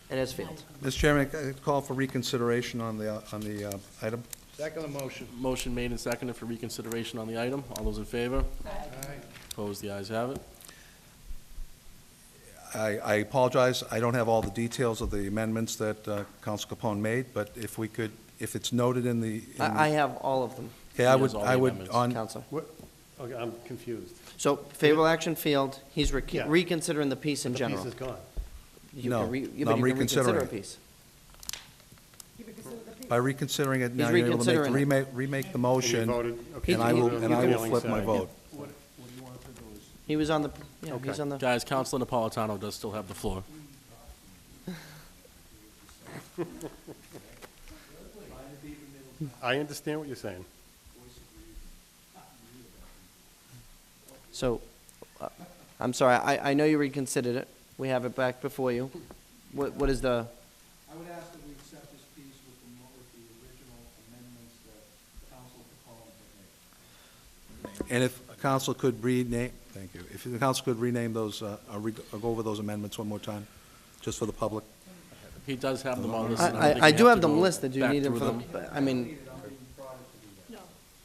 [SPEAKER 2] and it's failed.
[SPEAKER 14] Mr. Chairman, I call for reconsideration on the item.
[SPEAKER 3] Second the motion.
[SPEAKER 1] Motion made and seconded for reconsideration on the item. All those in favor?
[SPEAKER 3] Aye.
[SPEAKER 1] Opposed? The ayes have it.
[SPEAKER 14] I apologize, I don't have all the details of the amendments that Counsel Capone made, but if we could, if it's noted in the.
[SPEAKER 2] I have all of them,
[SPEAKER 14] Okay,
[SPEAKER 1] He
[SPEAKER 14] I
[SPEAKER 1] has
[SPEAKER 14] would,
[SPEAKER 1] all the
[SPEAKER 14] I would,
[SPEAKER 1] amendments.
[SPEAKER 14] on,
[SPEAKER 2] Counsel.
[SPEAKER 6] Okay, I'm confused.
[SPEAKER 2] So favorable action failed. He's
[SPEAKER 6] Yeah.
[SPEAKER 2] reconsidering the piece in
[SPEAKER 6] The
[SPEAKER 2] general.
[SPEAKER 6] piece is gone.
[SPEAKER 2] You
[SPEAKER 14] No.
[SPEAKER 2] can re-
[SPEAKER 14] No,
[SPEAKER 2] but
[SPEAKER 14] I'm
[SPEAKER 2] you can reconsider a
[SPEAKER 14] reconsidering it.
[SPEAKER 2] piece.
[SPEAKER 14] by reconsidering it, now
[SPEAKER 2] He's
[SPEAKER 14] you're able to
[SPEAKER 2] reconsidering it.
[SPEAKER 14] remake the motion,
[SPEAKER 6] voted, okay.
[SPEAKER 14] and I will,
[SPEAKER 6] He-
[SPEAKER 14] and I will
[SPEAKER 6] he-
[SPEAKER 14] flip my
[SPEAKER 6] side.
[SPEAKER 14] vote.
[SPEAKER 2] He was on the, yeah,
[SPEAKER 6] Okay.
[SPEAKER 2] he's on the,
[SPEAKER 1] Guys, Counselor Napolitano does still have the floor.
[SPEAKER 6] I understand what you're saying.
[SPEAKER 2] so, I'm sorry, I know you reconsidered it. We have it back before you. What is the,
[SPEAKER 14] I would ask that we accept this piece with the original amendments that Counsel Capone had made. And if council could rename, thank you, if the council could rename those, or go over those amendments one more time, just for the public.
[SPEAKER 1] He does have them on this. and I don't think
[SPEAKER 2] I
[SPEAKER 1] we
[SPEAKER 2] do have
[SPEAKER 1] to
[SPEAKER 2] them
[SPEAKER 1] go
[SPEAKER 2] listed. Do you
[SPEAKER 1] back
[SPEAKER 2] need them
[SPEAKER 1] through
[SPEAKER 2] for the, I mean,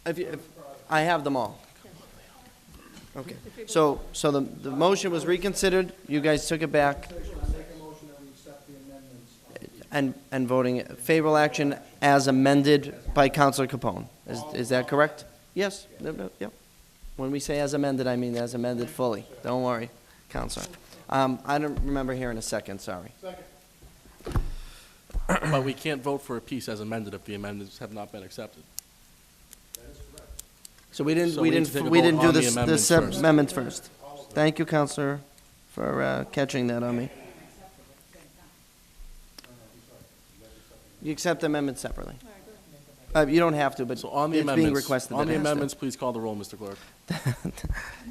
[SPEAKER 2] if I have them all. Okay, so the motion was reconsidered, you guys took it back, and voting favorable action as amended by Counselor Capone. Is that correct? Yes, yep. When we say as amended, I mean as amended fully. Don't worry, Counselor. I don't remember hearing a second, sorry.
[SPEAKER 1] But we can't vote for a piece as amended if the amendments have not been accepted.
[SPEAKER 2] So we didn't
[SPEAKER 1] So we need to take a vote
[SPEAKER 2] do
[SPEAKER 1] on the
[SPEAKER 2] this
[SPEAKER 1] amendments first.
[SPEAKER 2] amendments first. Thank you, Counselor, for catching that on me. You accept the amendment separately. You don't have to, but
[SPEAKER 1] So on the
[SPEAKER 2] it's being
[SPEAKER 1] amendments,
[SPEAKER 2] requested
[SPEAKER 1] on
[SPEAKER 2] that
[SPEAKER 1] the
[SPEAKER 2] it has to.
[SPEAKER 1] amendments, please call the roll, Mr. Clerk.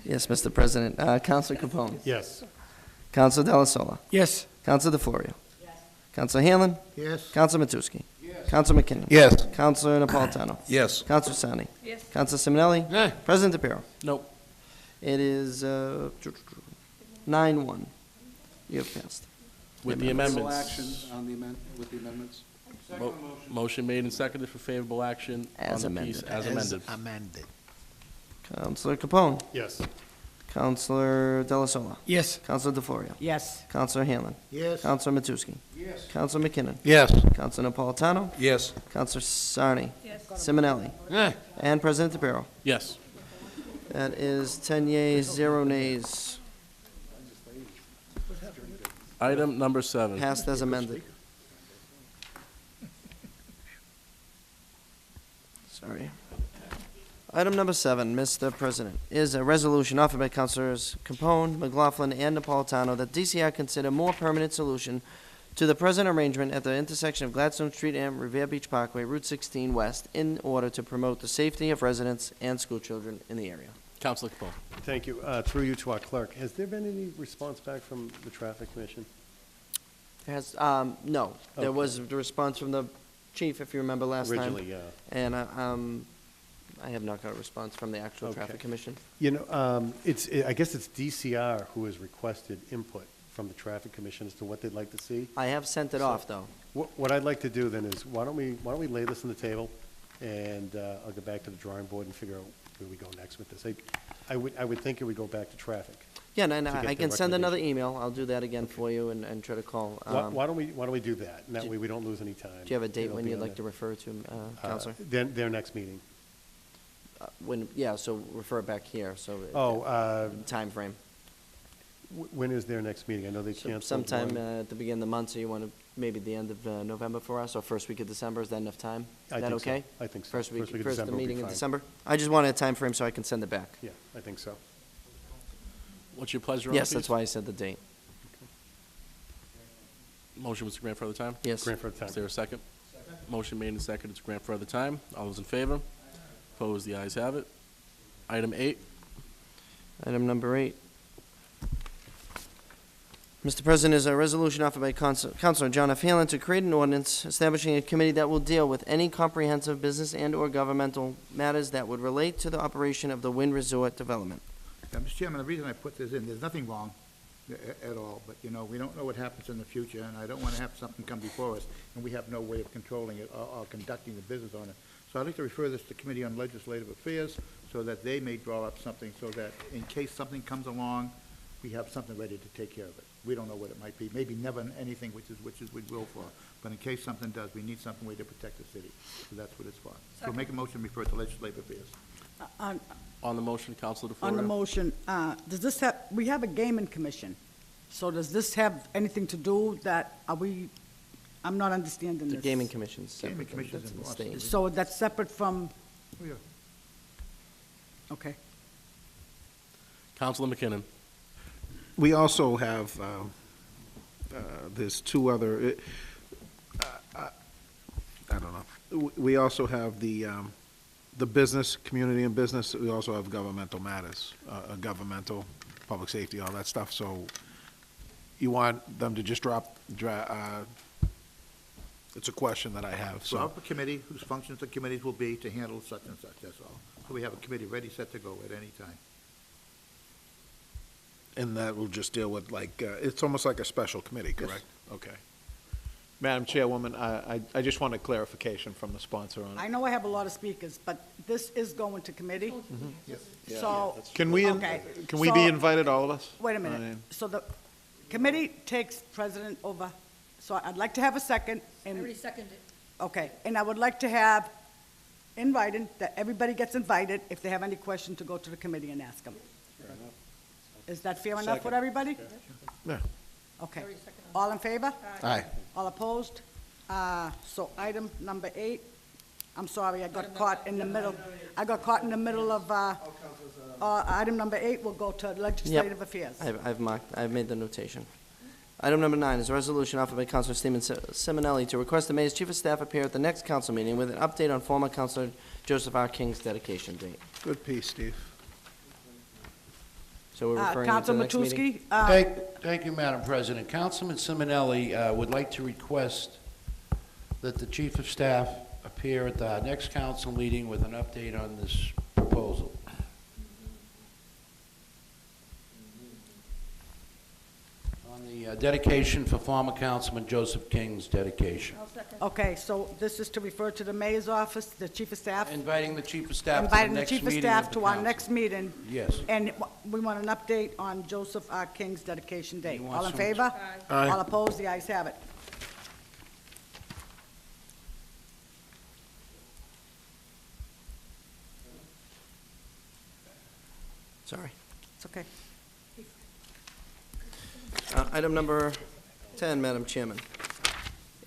[SPEAKER 2] Yes, Mr. President. Counselor Capone.
[SPEAKER 6] Yes.
[SPEAKER 2] Counselor Della Sola.
[SPEAKER 4] Yes.
[SPEAKER 2] Counselor DeFlorio. Counselor Hanlon.
[SPEAKER 17] Yes.
[SPEAKER 2] Counselor Matusky. Counselor McKinnon.
[SPEAKER 14] Yes.
[SPEAKER 2] Counselor Napolitano.
[SPEAKER 14] Yes.
[SPEAKER 2] Counselor Sani.
[SPEAKER 18] Yes.
[SPEAKER 2] Counselor Simonelli. President DePiero.
[SPEAKER 1] Nope.
[SPEAKER 2] It is 9-1. You have passed.
[SPEAKER 1] With the
[SPEAKER 14] Favorable
[SPEAKER 1] amendments.
[SPEAKER 14] action on the with the amendments?
[SPEAKER 1] Motion made and seconded for favorable action
[SPEAKER 2] As
[SPEAKER 1] on the piece
[SPEAKER 2] amended.
[SPEAKER 1] as amended.
[SPEAKER 2] Counselor Capone.
[SPEAKER 6] Yes.
[SPEAKER 2] Counselor Della Sola.
[SPEAKER 4] Yes.
[SPEAKER 2] Counselor DeFlorio.
[SPEAKER 7] Yes.
[SPEAKER 2] Counselor Hanlon.
[SPEAKER 17] Yes.
[SPEAKER 2] Counselor Matusky.
[SPEAKER 17] Yes.
[SPEAKER 2] Counselor McKinnon.
[SPEAKER 14] Yes.
[SPEAKER 2] Counselor Napolitano.
[SPEAKER 14] Yes.
[SPEAKER 2] Counselor Sarni.
[SPEAKER 18] Yes.
[SPEAKER 2] Simonelli. And President DePiero.
[SPEAKER 1] Yes.
[SPEAKER 2] That is 10 yeas, 0 nays.
[SPEAKER 1] Item number 7.
[SPEAKER 2] Passed as amended. Sorry. Item number 7, Mr. President, is a resolution offered by Councilors Capone, McLaughlin, and Napolitano that DCR consider more permanent solution to the present arrangement at the intersection of Gladstone Street and Revere Beach Parkway, Route 16 West, in order to promote the safety of residents and schoolchildren in the area.
[SPEAKER 1] Councilor Capone.
[SPEAKER 6] Thank you. Through you to our clerk, has there been any response back from the Traffic Commission?
[SPEAKER 2] There has, no. There
[SPEAKER 6] Okay.
[SPEAKER 2] was the response from the chief, if you remember last time.
[SPEAKER 6] Originally, yeah.
[SPEAKER 2] And I have not got a response from the actual
[SPEAKER 6] Okay.
[SPEAKER 2] Traffic Commission.
[SPEAKER 6] You know, I guess it's DCR who has requested input from the Traffic Commission as to what they'd like to see.
[SPEAKER 2] I have sent it
[SPEAKER 6] So-
[SPEAKER 2] off, though.
[SPEAKER 6] What I'd like to do then is, why don't we lay this on the table, and I'll go back to the drawing board and figure out where we go next with this. I would think it would go back to traffic.
[SPEAKER 2] Yeah, and
[SPEAKER 6] to get
[SPEAKER 2] I
[SPEAKER 6] their
[SPEAKER 2] can send another
[SPEAKER 6] recommendation.
[SPEAKER 2] email. I'll do that again for you and try to call.
[SPEAKER 6] Why don't we do that, and that way we don't lose any time.
[SPEAKER 2] Do you have a date
[SPEAKER 6] It'll
[SPEAKER 2] when
[SPEAKER 6] be
[SPEAKER 2] you'd
[SPEAKER 6] on
[SPEAKER 2] like
[SPEAKER 6] the-
[SPEAKER 2] to refer to, Counselor?
[SPEAKER 6] Their next meeting.
[SPEAKER 2] Yeah, so refer it back here, so.
[SPEAKER 6] Oh,
[SPEAKER 2] Timeframe.
[SPEAKER 6] When is their next meeting? I know they canceled
[SPEAKER 2] Sometime
[SPEAKER 6] one.
[SPEAKER 2] at the beginning of the month, so you want to, maybe the end of November for us, or first week of December, is that enough time?
[SPEAKER 6] I
[SPEAKER 2] Is that
[SPEAKER 6] think so.
[SPEAKER 2] okay?
[SPEAKER 6] I think so.
[SPEAKER 2] First week,
[SPEAKER 6] First of
[SPEAKER 2] first
[SPEAKER 6] December will be
[SPEAKER 2] meeting in
[SPEAKER 6] fine.
[SPEAKER 2] December? I just wanted a time frame so I can send it back.
[SPEAKER 6] Yeah, I think so.
[SPEAKER 1] What's your pleasure on the
[SPEAKER 2] Yes, that's
[SPEAKER 1] piece?
[SPEAKER 2] why I said the date.
[SPEAKER 1] Motion was to grant further time?
[SPEAKER 2] Yes.
[SPEAKER 6] Grant further time.
[SPEAKER 1] Is there a second? Motion made and seconded to grant further time. All those in favor? Opposed? The ayes have it. Item 8.
[SPEAKER 2] Item number 8. Mr. President, is a resolution offered by Councilor John F. Hanlon to create an ordinance establishing a committee that will deal with any comprehensive business and/or governmental matters that would relate to the operation of the Wind Resort development.
[SPEAKER 17] Mr. Chairman, the reason I put this in, there's nothing wrong at all, but, you know, we don't know what happens in the future, and I don't want to have something come before us, and we have no way of controlling it or conducting the business on it. So I'd like to refer this to Committee on Legislative Affairs, so that they may draw up something, so that in case something comes along, we have something ready to take care of it. We don't know what it might be, maybe never anything which is we will for, but in case something does, we need something way to protect the city. So that's what it's for. So make a motion, refer it to Legislative Affairs.
[SPEAKER 1] On the motion, Councilor DeFlorio?
[SPEAKER 7] On the motion, does this have, we have a gaming commission, so does this have anything to do that, I'm not understanding
[SPEAKER 2] The
[SPEAKER 7] this.
[SPEAKER 2] Gaming Commission's
[SPEAKER 17] Gaming
[SPEAKER 2] separate,
[SPEAKER 17] Commission's
[SPEAKER 2] that's in the
[SPEAKER 17] in
[SPEAKER 2] state.
[SPEAKER 17] Boston.
[SPEAKER 7] So that's separate from,
[SPEAKER 17] Oh, yeah.
[SPEAKER 7] okay.
[SPEAKER 1] Councilor McKinnon?
[SPEAKER 13] We also have, there's two other, I don't know. We also have the business, community and business. We also have governmental matters, governmental, public safety, all that stuff. So you want them to just it's a question that I have,
[SPEAKER 17] So
[SPEAKER 13] so.
[SPEAKER 17] up a committee whose functions the committees will be to handle such and such, that's all. So we have a committee ready, set to go at any time.
[SPEAKER 13] And that will just deal with like, it's almost like a special committee,
[SPEAKER 17] Yes.
[SPEAKER 13] correct? Okay. Madam Chairwoman, I just want a clarification from the sponsor on
[SPEAKER 7] I
[SPEAKER 13] it.
[SPEAKER 7] know I have a lot of speakers, but this is going to committee? So.
[SPEAKER 13] Can we,
[SPEAKER 7] Okay.
[SPEAKER 13] can we be
[SPEAKER 7] So-
[SPEAKER 13] invited, all of us?
[SPEAKER 7] Wait a minute. So the committee takes president over, so I'd like to have a second.
[SPEAKER 18] I already seconded.
[SPEAKER 7] Okay, and I would like to have invited, that everybody gets invited, if they have any question, to go to the committee and ask them. Is that fair enough with
[SPEAKER 13] Second.
[SPEAKER 7] everybody?
[SPEAKER 13] Yeah.
[SPEAKER 7] Okay. All in favor?
[SPEAKER 13] Aye.
[SPEAKER 7] All opposed? So item number 8, I'm sorry, I got caught in the middle. I got caught in the middle of, item number 8 will go to legislative affairs.
[SPEAKER 2] I've marked, I've made the notation. Item number 9 is a resolution offered by Councilor Stephen Simonelli to request the mayor's chief of staff appear at the next council meeting with an update on former Councilor Joseph R. King's dedication date.
[SPEAKER 13] Good piece, Steve.
[SPEAKER 2] So we're referring to the next meeting?
[SPEAKER 3] Thank you, Madam President. Councilman Simonelli would like to request that the chief of staff appear at the next council meeting with an update on this proposal. On the dedication for former Councilman Joseph King's dedication.
[SPEAKER 7] Okay, so this is to refer to the mayor's office, the chief of staff?
[SPEAKER 3] Inviting the chief of staff to the
[SPEAKER 7] Inviting the
[SPEAKER 3] next
[SPEAKER 7] chief of
[SPEAKER 3] meeting
[SPEAKER 7] staff
[SPEAKER 3] of the
[SPEAKER 7] to our
[SPEAKER 3] council.
[SPEAKER 7] next meeting.
[SPEAKER 3] Yes.
[SPEAKER 7] And we want an update on Joseph R. King's dedication date.
[SPEAKER 3] wants
[SPEAKER 7] All in
[SPEAKER 3] some-
[SPEAKER 7] favor?
[SPEAKER 13] Aye.
[SPEAKER 7] All opposed? The ayes have it.
[SPEAKER 2] Sorry.
[SPEAKER 7] It's okay.
[SPEAKER 2] Item number 10, Madam Chairman,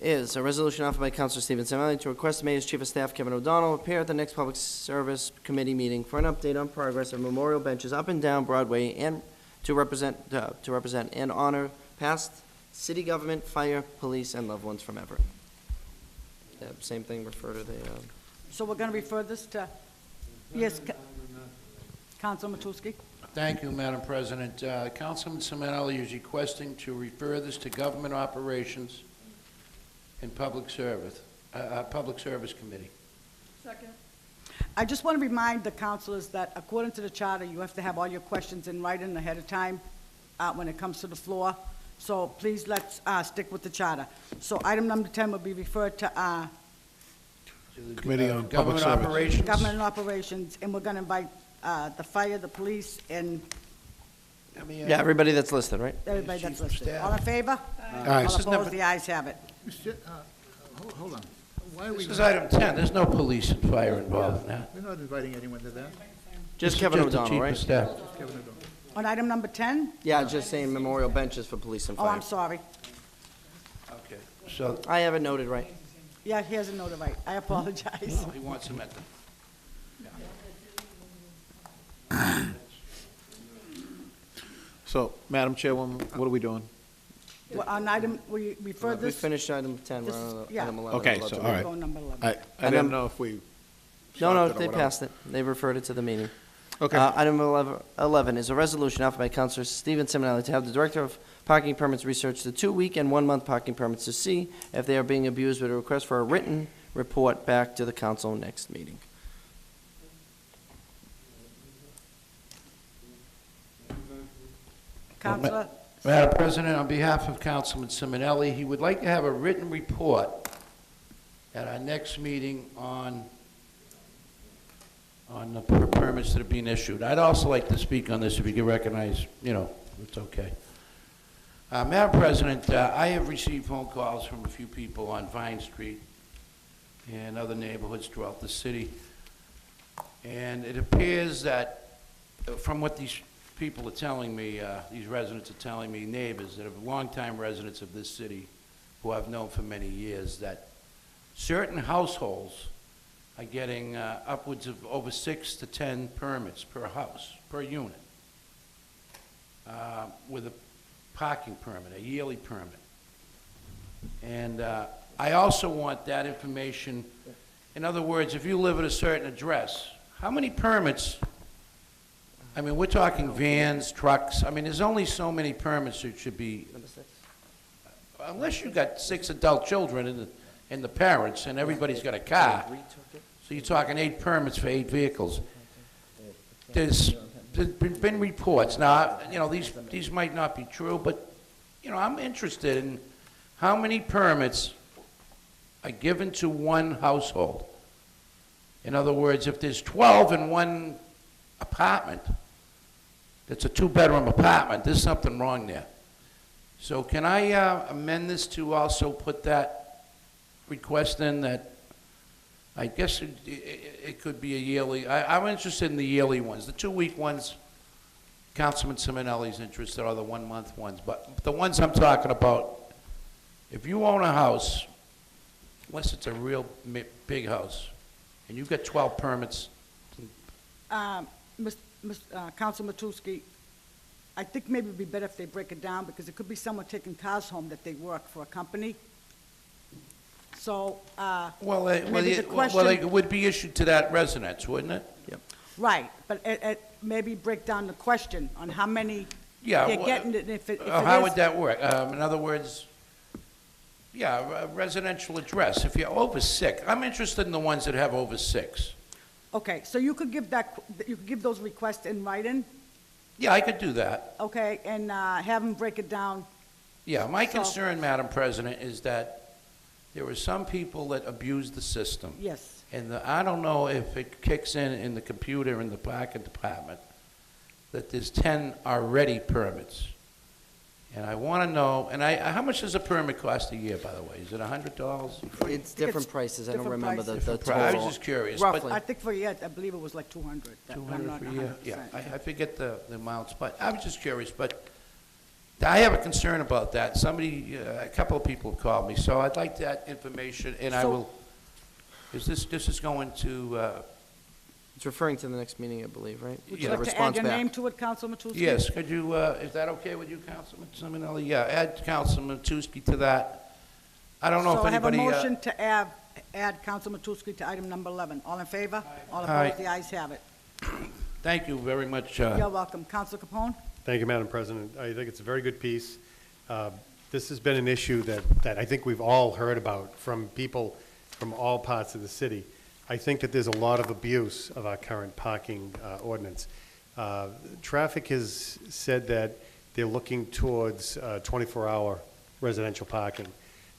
[SPEAKER 2] is a resolution offered by Councilor Stephen Simonelli to request the mayor's chief of staff, Kevin O'Donnell, appear at the next Public Service Committee meeting for an update on progress of memorial benches up and down Broadway and to represent and honor past city government, fire, police, and loved ones from Everett. Yeah, same thing, refer to the,
[SPEAKER 7] So we're going to refer this to, yes, Council Matusky?
[SPEAKER 3] Thank you, Madam President. Councilman Simonelli is requesting to refer this to Government Operations and Public Service Committee.
[SPEAKER 18] Second.
[SPEAKER 7] I just want to remind the councilors that according to the charter, you have to have all your questions in writing ahead of time when it comes to the floor. So please let's stick with the charter. So item number 10 will be referred to
[SPEAKER 13] Committee on Public
[SPEAKER 3] Government
[SPEAKER 13] Service.
[SPEAKER 3] Operations.
[SPEAKER 7] Government and Operations, and we're going to invite the fire, the police, and
[SPEAKER 2] yeah, everybody that's listed, right?
[SPEAKER 7] everybody that's
[SPEAKER 3] Chief of
[SPEAKER 7] listed.
[SPEAKER 3] Staff.
[SPEAKER 7] All in favor?
[SPEAKER 13] Aye.
[SPEAKER 7] All
[SPEAKER 3] This is number-
[SPEAKER 7] opposed? The ayes have it.
[SPEAKER 17] Hold on. Why are we?
[SPEAKER 3] This is item 10. There's no police and fire involved now.
[SPEAKER 17] We're not inviting anyone to that.
[SPEAKER 2] Just
[SPEAKER 3] This
[SPEAKER 2] Kevin
[SPEAKER 3] is the
[SPEAKER 2] O'Donnell,
[SPEAKER 3] Chief
[SPEAKER 2] right?
[SPEAKER 3] of Staff.
[SPEAKER 17] Kevin O'Donnell.
[SPEAKER 7] On item number 10?
[SPEAKER 2] Yeah, just saying memorial benches for police and
[SPEAKER 7] Oh,
[SPEAKER 2] fire.
[SPEAKER 7] I'm sorry.
[SPEAKER 3] Okay. So,
[SPEAKER 2] I have it noted right.
[SPEAKER 7] Yeah, he has a note of right. I apologize.
[SPEAKER 3] he wants them at the...
[SPEAKER 13] So, Madam Chairwoman, what are we doing?
[SPEAKER 7] Well, on item, we referred
[SPEAKER 2] We
[SPEAKER 7] this.
[SPEAKER 2] finished item 10, we're
[SPEAKER 7] This-
[SPEAKER 2] on
[SPEAKER 7] yeah.
[SPEAKER 2] item 11.
[SPEAKER 13] Okay,
[SPEAKER 2] We're about
[SPEAKER 13] so,
[SPEAKER 2] to
[SPEAKER 13] all
[SPEAKER 2] move
[SPEAKER 13] right.
[SPEAKER 7] Go number 11.
[SPEAKER 13] I
[SPEAKER 2] And
[SPEAKER 13] didn't
[SPEAKER 2] then-
[SPEAKER 13] know if we
[SPEAKER 2] No,
[SPEAKER 13] stopped
[SPEAKER 2] no,
[SPEAKER 13] it or
[SPEAKER 2] they
[SPEAKER 13] whatever.
[SPEAKER 2] passed it. They referred it to the meeting.
[SPEAKER 13] Okay.
[SPEAKER 2] Item 11 is a resolution offered by Councilor Stephen Simonelli to have the Director of Parking Permits research the 2-week and 1-month parking permits to see if they are being abused with a request for a written report back to the council next meeting.
[SPEAKER 7] Counselor,
[SPEAKER 3] Madam President, on behalf of Councilman Simonelli, he would like to have a written report at our next meeting on the permits that are being issued. I'd also like to speak on this if you could recognize, it's okay. Madam President, I have received phone calls from a few people on Vine Street and other neighborhoods throughout the city. And it appears that, from what these people are telling me, these residents are telling me, neighbors that are longtime residents of this city who I've known for many years, that certain households are getting upwards of over 6 to 10 permits per house, per unit, with a parking permit, a yearly permit. And I also want that information. In other words, if you live at a certain address, how many permits? I mean, we're talking vans, trucks. I mean, there's only so many permits that should be, unless you've got 6 adult children and the parents, and everybody's got a car. So you're talking 8 permits for 8 vehicles. There's been reports. Now, these might not be true, but, I'm interested in how many permits are given to one household. In other words, if there's 12 in one apartment, that's a 2-bedroom apartment, there's something wrong there. So can I amend this to also put that request in that, I guess it could be a yearly, I'm interested in the yearly ones. The 2-week ones, Councilman Simonelli's interested, are the 1-month ones. But the ones I'm talking about, if you own a house, unless it's a real big house, and you've got 12 permits,
[SPEAKER 7] Council Matusky, I think maybe it'd be better if they break it down, because it could be someone taking cars home that they work for a company. So, maybe the question.
[SPEAKER 3] it would be issued to that residence, wouldn't it?
[SPEAKER 2] Yep.
[SPEAKER 7] Right, but maybe break down the question on how many
[SPEAKER 3] Yeah.
[SPEAKER 7] they're getting, and if it
[SPEAKER 3] How
[SPEAKER 7] is-
[SPEAKER 3] would that work? In other words, yeah, a residential address. If you're over 6, I'm interested in the ones that have over 6.
[SPEAKER 7] Okay, so you could give those requests in writing,
[SPEAKER 3] Yeah, I could do that.
[SPEAKER 7] okay, and have them break it down.
[SPEAKER 3] Yeah, my
[SPEAKER 7] So-
[SPEAKER 3] concern, Madam President, is that there are some people that abuse the system.
[SPEAKER 7] Yes.
[SPEAKER 3] And I don't know if it kicks in the computer in the parking department, that there's 10 already permits. And I want to know, and how much does a permit cost a year, by the way? Is it $100?
[SPEAKER 2] It's different prices. I don't
[SPEAKER 7] different
[SPEAKER 2] remember the
[SPEAKER 7] prices.
[SPEAKER 2] total.
[SPEAKER 3] I was just curious. but-
[SPEAKER 2] Roughly.
[SPEAKER 7] I think for a year, I believe it was like 200. I'm
[SPEAKER 3] 200
[SPEAKER 7] not
[SPEAKER 3] for a year?
[SPEAKER 7] 100%.
[SPEAKER 3] Yeah, I forget the amounts, but I was just curious, but I have a concern about that. Somebody, a couple of people have called me, so I'd like that information, and I
[SPEAKER 7] So-
[SPEAKER 3] will, this is going to,
[SPEAKER 2] It's referring to the next meeting, I believe, right?
[SPEAKER 7] Would
[SPEAKER 2] The
[SPEAKER 7] you like to add
[SPEAKER 2] response
[SPEAKER 7] your
[SPEAKER 2] back.
[SPEAKER 7] name to it, Councilman Matusky?
[SPEAKER 3] yes, could you, is that okay with you, Councilman Simonelli? Yeah, add Councilman Matusky to that. I don't know if
[SPEAKER 7] So I have a
[SPEAKER 3] anybody.
[SPEAKER 7] motion to add Councilman Matusky to item number 11. All in favor? All
[SPEAKER 3] Aye.
[SPEAKER 7] opposed? The ayes have it.
[SPEAKER 3] Thank you very much.
[SPEAKER 7] You're welcome. Councilor Capone?
[SPEAKER 6] Thank you, Madam President. I think it's a very good piece. This has been an issue that I think we've all heard about from people from all parts of the city. I think that there's a lot of abuse of our current parking ordinance. Traffic has said that they're looking towards 24-hour residential parking.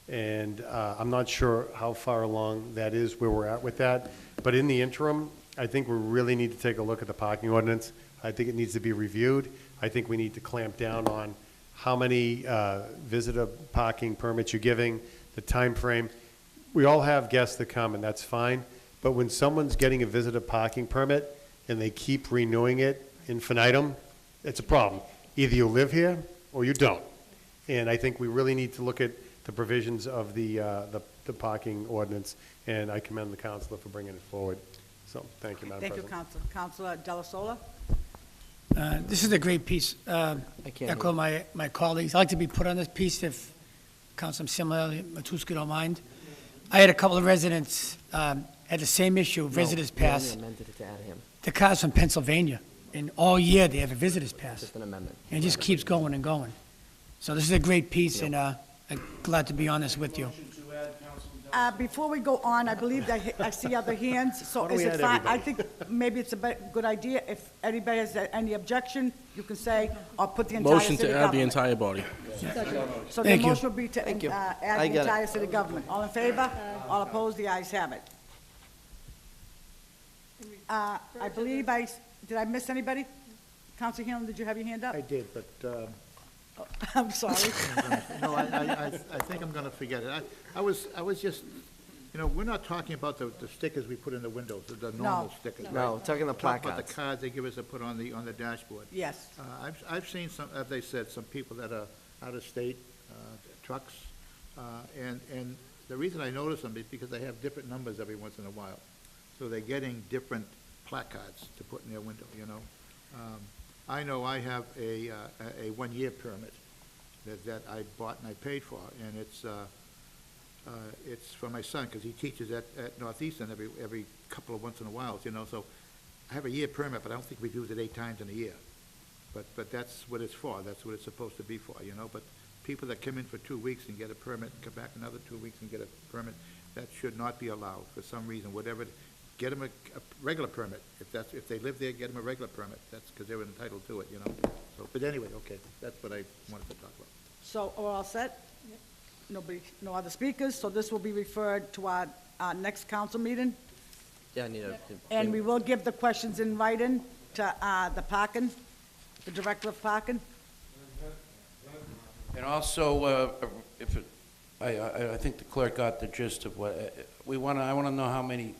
[SPEAKER 6] And I'm not sure how far along that is, where we're at with that. But in the interim, I think we really need to take a look at the parking ordinance. I think it needs to be reviewed. I think we need to clamp down on how many visitor parking permits you're giving, the time frame. We all have guests that come, and that's fine. But when someone's getting a visitor parking permit and they keep renewing it infinitum, it's a problem. Either you live here or you don't. And I think we really need to look at the provisions of the parking ordinance, and I commend the councilor for bringing it forward. So, thank you, Madam
[SPEAKER 7] Thank you,
[SPEAKER 6] President.
[SPEAKER 7] Councilor Della Sola?
[SPEAKER 4] This is a great piece.
[SPEAKER 2] can't
[SPEAKER 4] Echo my colleagues. I'd like to be put on this piece if Councilman Simonelli, Matusky don't mind. I had a couple of residents had the same issue, visitors
[SPEAKER 2] No, we
[SPEAKER 4] pass.
[SPEAKER 2] only amended it to add him.
[SPEAKER 4] The car's from Pennsylvania, and all year they have a visitors pass.
[SPEAKER 2] Just an amendment.
[SPEAKER 4] And it just keeps going and going. So this is a great piece, and I'm glad to be on this with you.
[SPEAKER 7] Before we go on, I believe that I see other hands, so
[SPEAKER 6] Why don't
[SPEAKER 7] is
[SPEAKER 6] we
[SPEAKER 7] it
[SPEAKER 6] add
[SPEAKER 7] fine? I
[SPEAKER 6] everybody?
[SPEAKER 7] think maybe it's a good idea, if anybody has any objection, you can say, or put the entire
[SPEAKER 1] Motion
[SPEAKER 7] city
[SPEAKER 1] to add the
[SPEAKER 7] government.
[SPEAKER 1] entire body.
[SPEAKER 7] So the
[SPEAKER 4] Thank you.
[SPEAKER 7] motion will be to
[SPEAKER 2] Thank you.
[SPEAKER 7] add
[SPEAKER 2] I
[SPEAKER 7] the
[SPEAKER 2] get it.
[SPEAKER 7] entire city government. All in favor? All opposed? The ayes have it. I believe did I miss anybody? Councilor Hanlon, did you have your hand up?
[SPEAKER 17] I did, but,
[SPEAKER 7] I'm sorry.
[SPEAKER 17] no, I think I'm gonna forget it. I was just, we're not talking about the stickers we put in the windows, the normal stickers, right?
[SPEAKER 2] No, talking the
[SPEAKER 17] We're talking about
[SPEAKER 2] placards.
[SPEAKER 17] the cards they give us to put on the dashboard.
[SPEAKER 7] Yes.
[SPEAKER 17] I've seen some, as they said, some people that are out-of-state trucks, and the reason I notice them is because they have different numbers every once in a while. So they're getting different placards to put in their window, I know I have a one-year permit that I bought and I paid for, and it's for my son, because he teaches at Northeastern every couple of once in a while, so I have a year permit, but I don't think we use it 8 times in a year. But that's what it's for, that's what it's supposed to be for, but people that come in for 2 weeks and get a permit, and come back another 2 weeks and get a permit, that should not be allowed for some reason, whatever. Get them a regular permit. If they live there, get them a regular permit. That's because they're entitled to it, So, but anyway, okay, that's what I wanted to talk about.
[SPEAKER 7] So, we're all set? No other speakers, so this will be referred to our next council meeting,
[SPEAKER 2] Yeah, I need a.
[SPEAKER 7] and we will give the questions in writing to the parking, the director of parking.
[SPEAKER 3] And also, I think the clerk got the gist of what, I want to know how many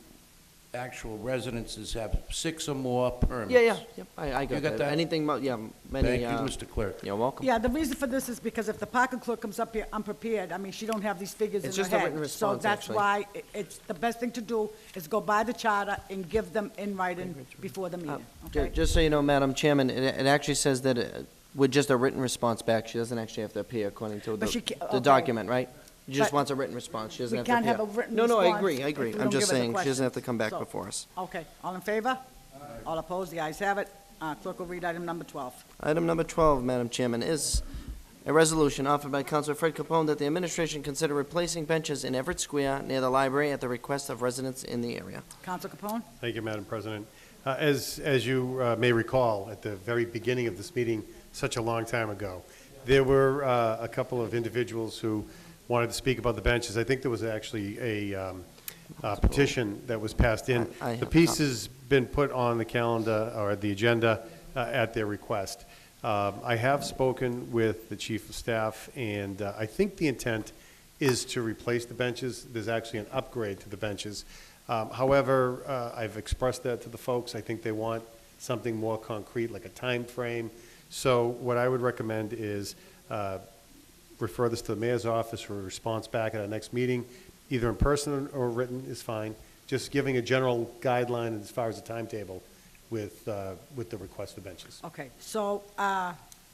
[SPEAKER 3] actual residences have 6 or more permits.
[SPEAKER 2] Yep, I
[SPEAKER 3] You
[SPEAKER 2] got
[SPEAKER 3] got
[SPEAKER 2] that.
[SPEAKER 3] that?
[SPEAKER 2] Anything, many.
[SPEAKER 3] Thank you, Mr. Clerk.
[SPEAKER 2] You're welcome.
[SPEAKER 7] Yeah, the reason for this is because if the parking clerk comes up here unprepared, she don't have these figures in
[SPEAKER 2] It's
[SPEAKER 7] her
[SPEAKER 2] just a
[SPEAKER 7] head.
[SPEAKER 2] written response,
[SPEAKER 7] So that's
[SPEAKER 2] actually.
[SPEAKER 7] why it's, the best thing to do is go by the charter and give them in writing before the meeting, okay?
[SPEAKER 2] Just so you know, Madam Chairman, it actually says that with just a written response back. She doesn't actually have to appear according to
[SPEAKER 7] But she
[SPEAKER 2] the
[SPEAKER 7] okay.
[SPEAKER 2] document, right? She just
[SPEAKER 7] But
[SPEAKER 2] wants a written response. She doesn't
[SPEAKER 7] we
[SPEAKER 2] have to
[SPEAKER 7] can't
[SPEAKER 2] appear.
[SPEAKER 7] have a written
[SPEAKER 2] No, I
[SPEAKER 7] response
[SPEAKER 2] agree,
[SPEAKER 7] if we
[SPEAKER 2] I'm
[SPEAKER 7] don't
[SPEAKER 2] just
[SPEAKER 7] give her the
[SPEAKER 2] saying, she doesn't have to
[SPEAKER 7] questions.
[SPEAKER 2] come back
[SPEAKER 7] So-
[SPEAKER 2] before us.
[SPEAKER 7] Okay, all in favor? All opposed? The ayes have it. Clerk will read item number 12.
[SPEAKER 2] Item number 12, Madam Chairman, is a resolution offered by Councilor Fred Capone that the administration consider replacing benches in Everett Square near the library at the request of residents in the area.
[SPEAKER 7] Counsel Capone?
[SPEAKER 6] Thank you, Madam President. As you may recall, at the very beginning of this meeting, such a long time ago, there were a couple of individuals who wanted to speak about the benches. I think there was actually a petition that was passed in.
[SPEAKER 2] I have
[SPEAKER 6] The piece has been put on the calendar or the agenda at their request. I have spoken with the chief of staff, and I think the intent is to replace the benches. There's actually an upgrade to the benches. However, I've expressed that to the folks. I think they want something more concrete, like a time frame. So what I would recommend is refer this to the mayor's office for a response back at our next meeting, either in person or written is fine, just giving a general guideline as far as the timetable with the request for benches.
[SPEAKER 7] Okay, so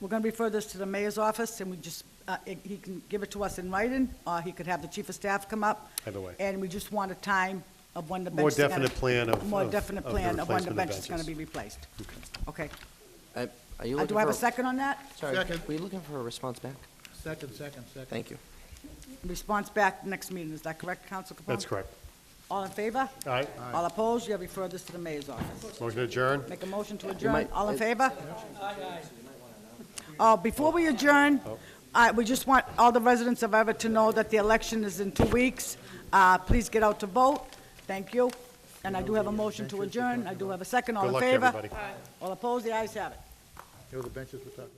[SPEAKER 7] we're going to refer this to the mayor's office, and we just, he can give it to us in writing, or he could have the chief of staff come up.
[SPEAKER 6] Either way.
[SPEAKER 7] And we just want a time of when the
[SPEAKER 6] More
[SPEAKER 7] bench is gonna...
[SPEAKER 6] definite plan of-
[SPEAKER 7] More
[SPEAKER 6] of-
[SPEAKER 7] definite
[SPEAKER 6] of the
[SPEAKER 7] plan of when the
[SPEAKER 6] replacement of
[SPEAKER 7] bench is going to
[SPEAKER 6] benches.
[SPEAKER 7] be replaced. Okay.
[SPEAKER 2] Are you looking
[SPEAKER 7] Do I have a
[SPEAKER 2] for
[SPEAKER 7] second on that?
[SPEAKER 2] Sorry,
[SPEAKER 17] Second.
[SPEAKER 2] were you looking for a response back?
[SPEAKER 17] Second.
[SPEAKER 2] Thank you.
[SPEAKER 7] Response back next meeting, is that correct, Counsel Capone?
[SPEAKER 6] That's correct.
[SPEAKER 7] All in favor?
[SPEAKER 6] Aye.
[SPEAKER 7] All opposed? You have referred this to the mayor's office.
[SPEAKER 6] Motion to adjourn?
[SPEAKER 7] Make a motion to
[SPEAKER 2] You
[SPEAKER 7] adjourn.
[SPEAKER 2] might-
[SPEAKER 7] All in favor? Before we adjourn, we just want all the residents of Everett to know that the election is in 2 weeks. Please get out to vote. Thank you. And I do have a motion to adjourn. I do have a second. All
[SPEAKER 6] Good
[SPEAKER 7] in
[SPEAKER 6] luck to
[SPEAKER 7] favor?
[SPEAKER 6] everybody.
[SPEAKER 7] All opposed? The ayes have it.
[SPEAKER 17] Here are the benches we're talking about.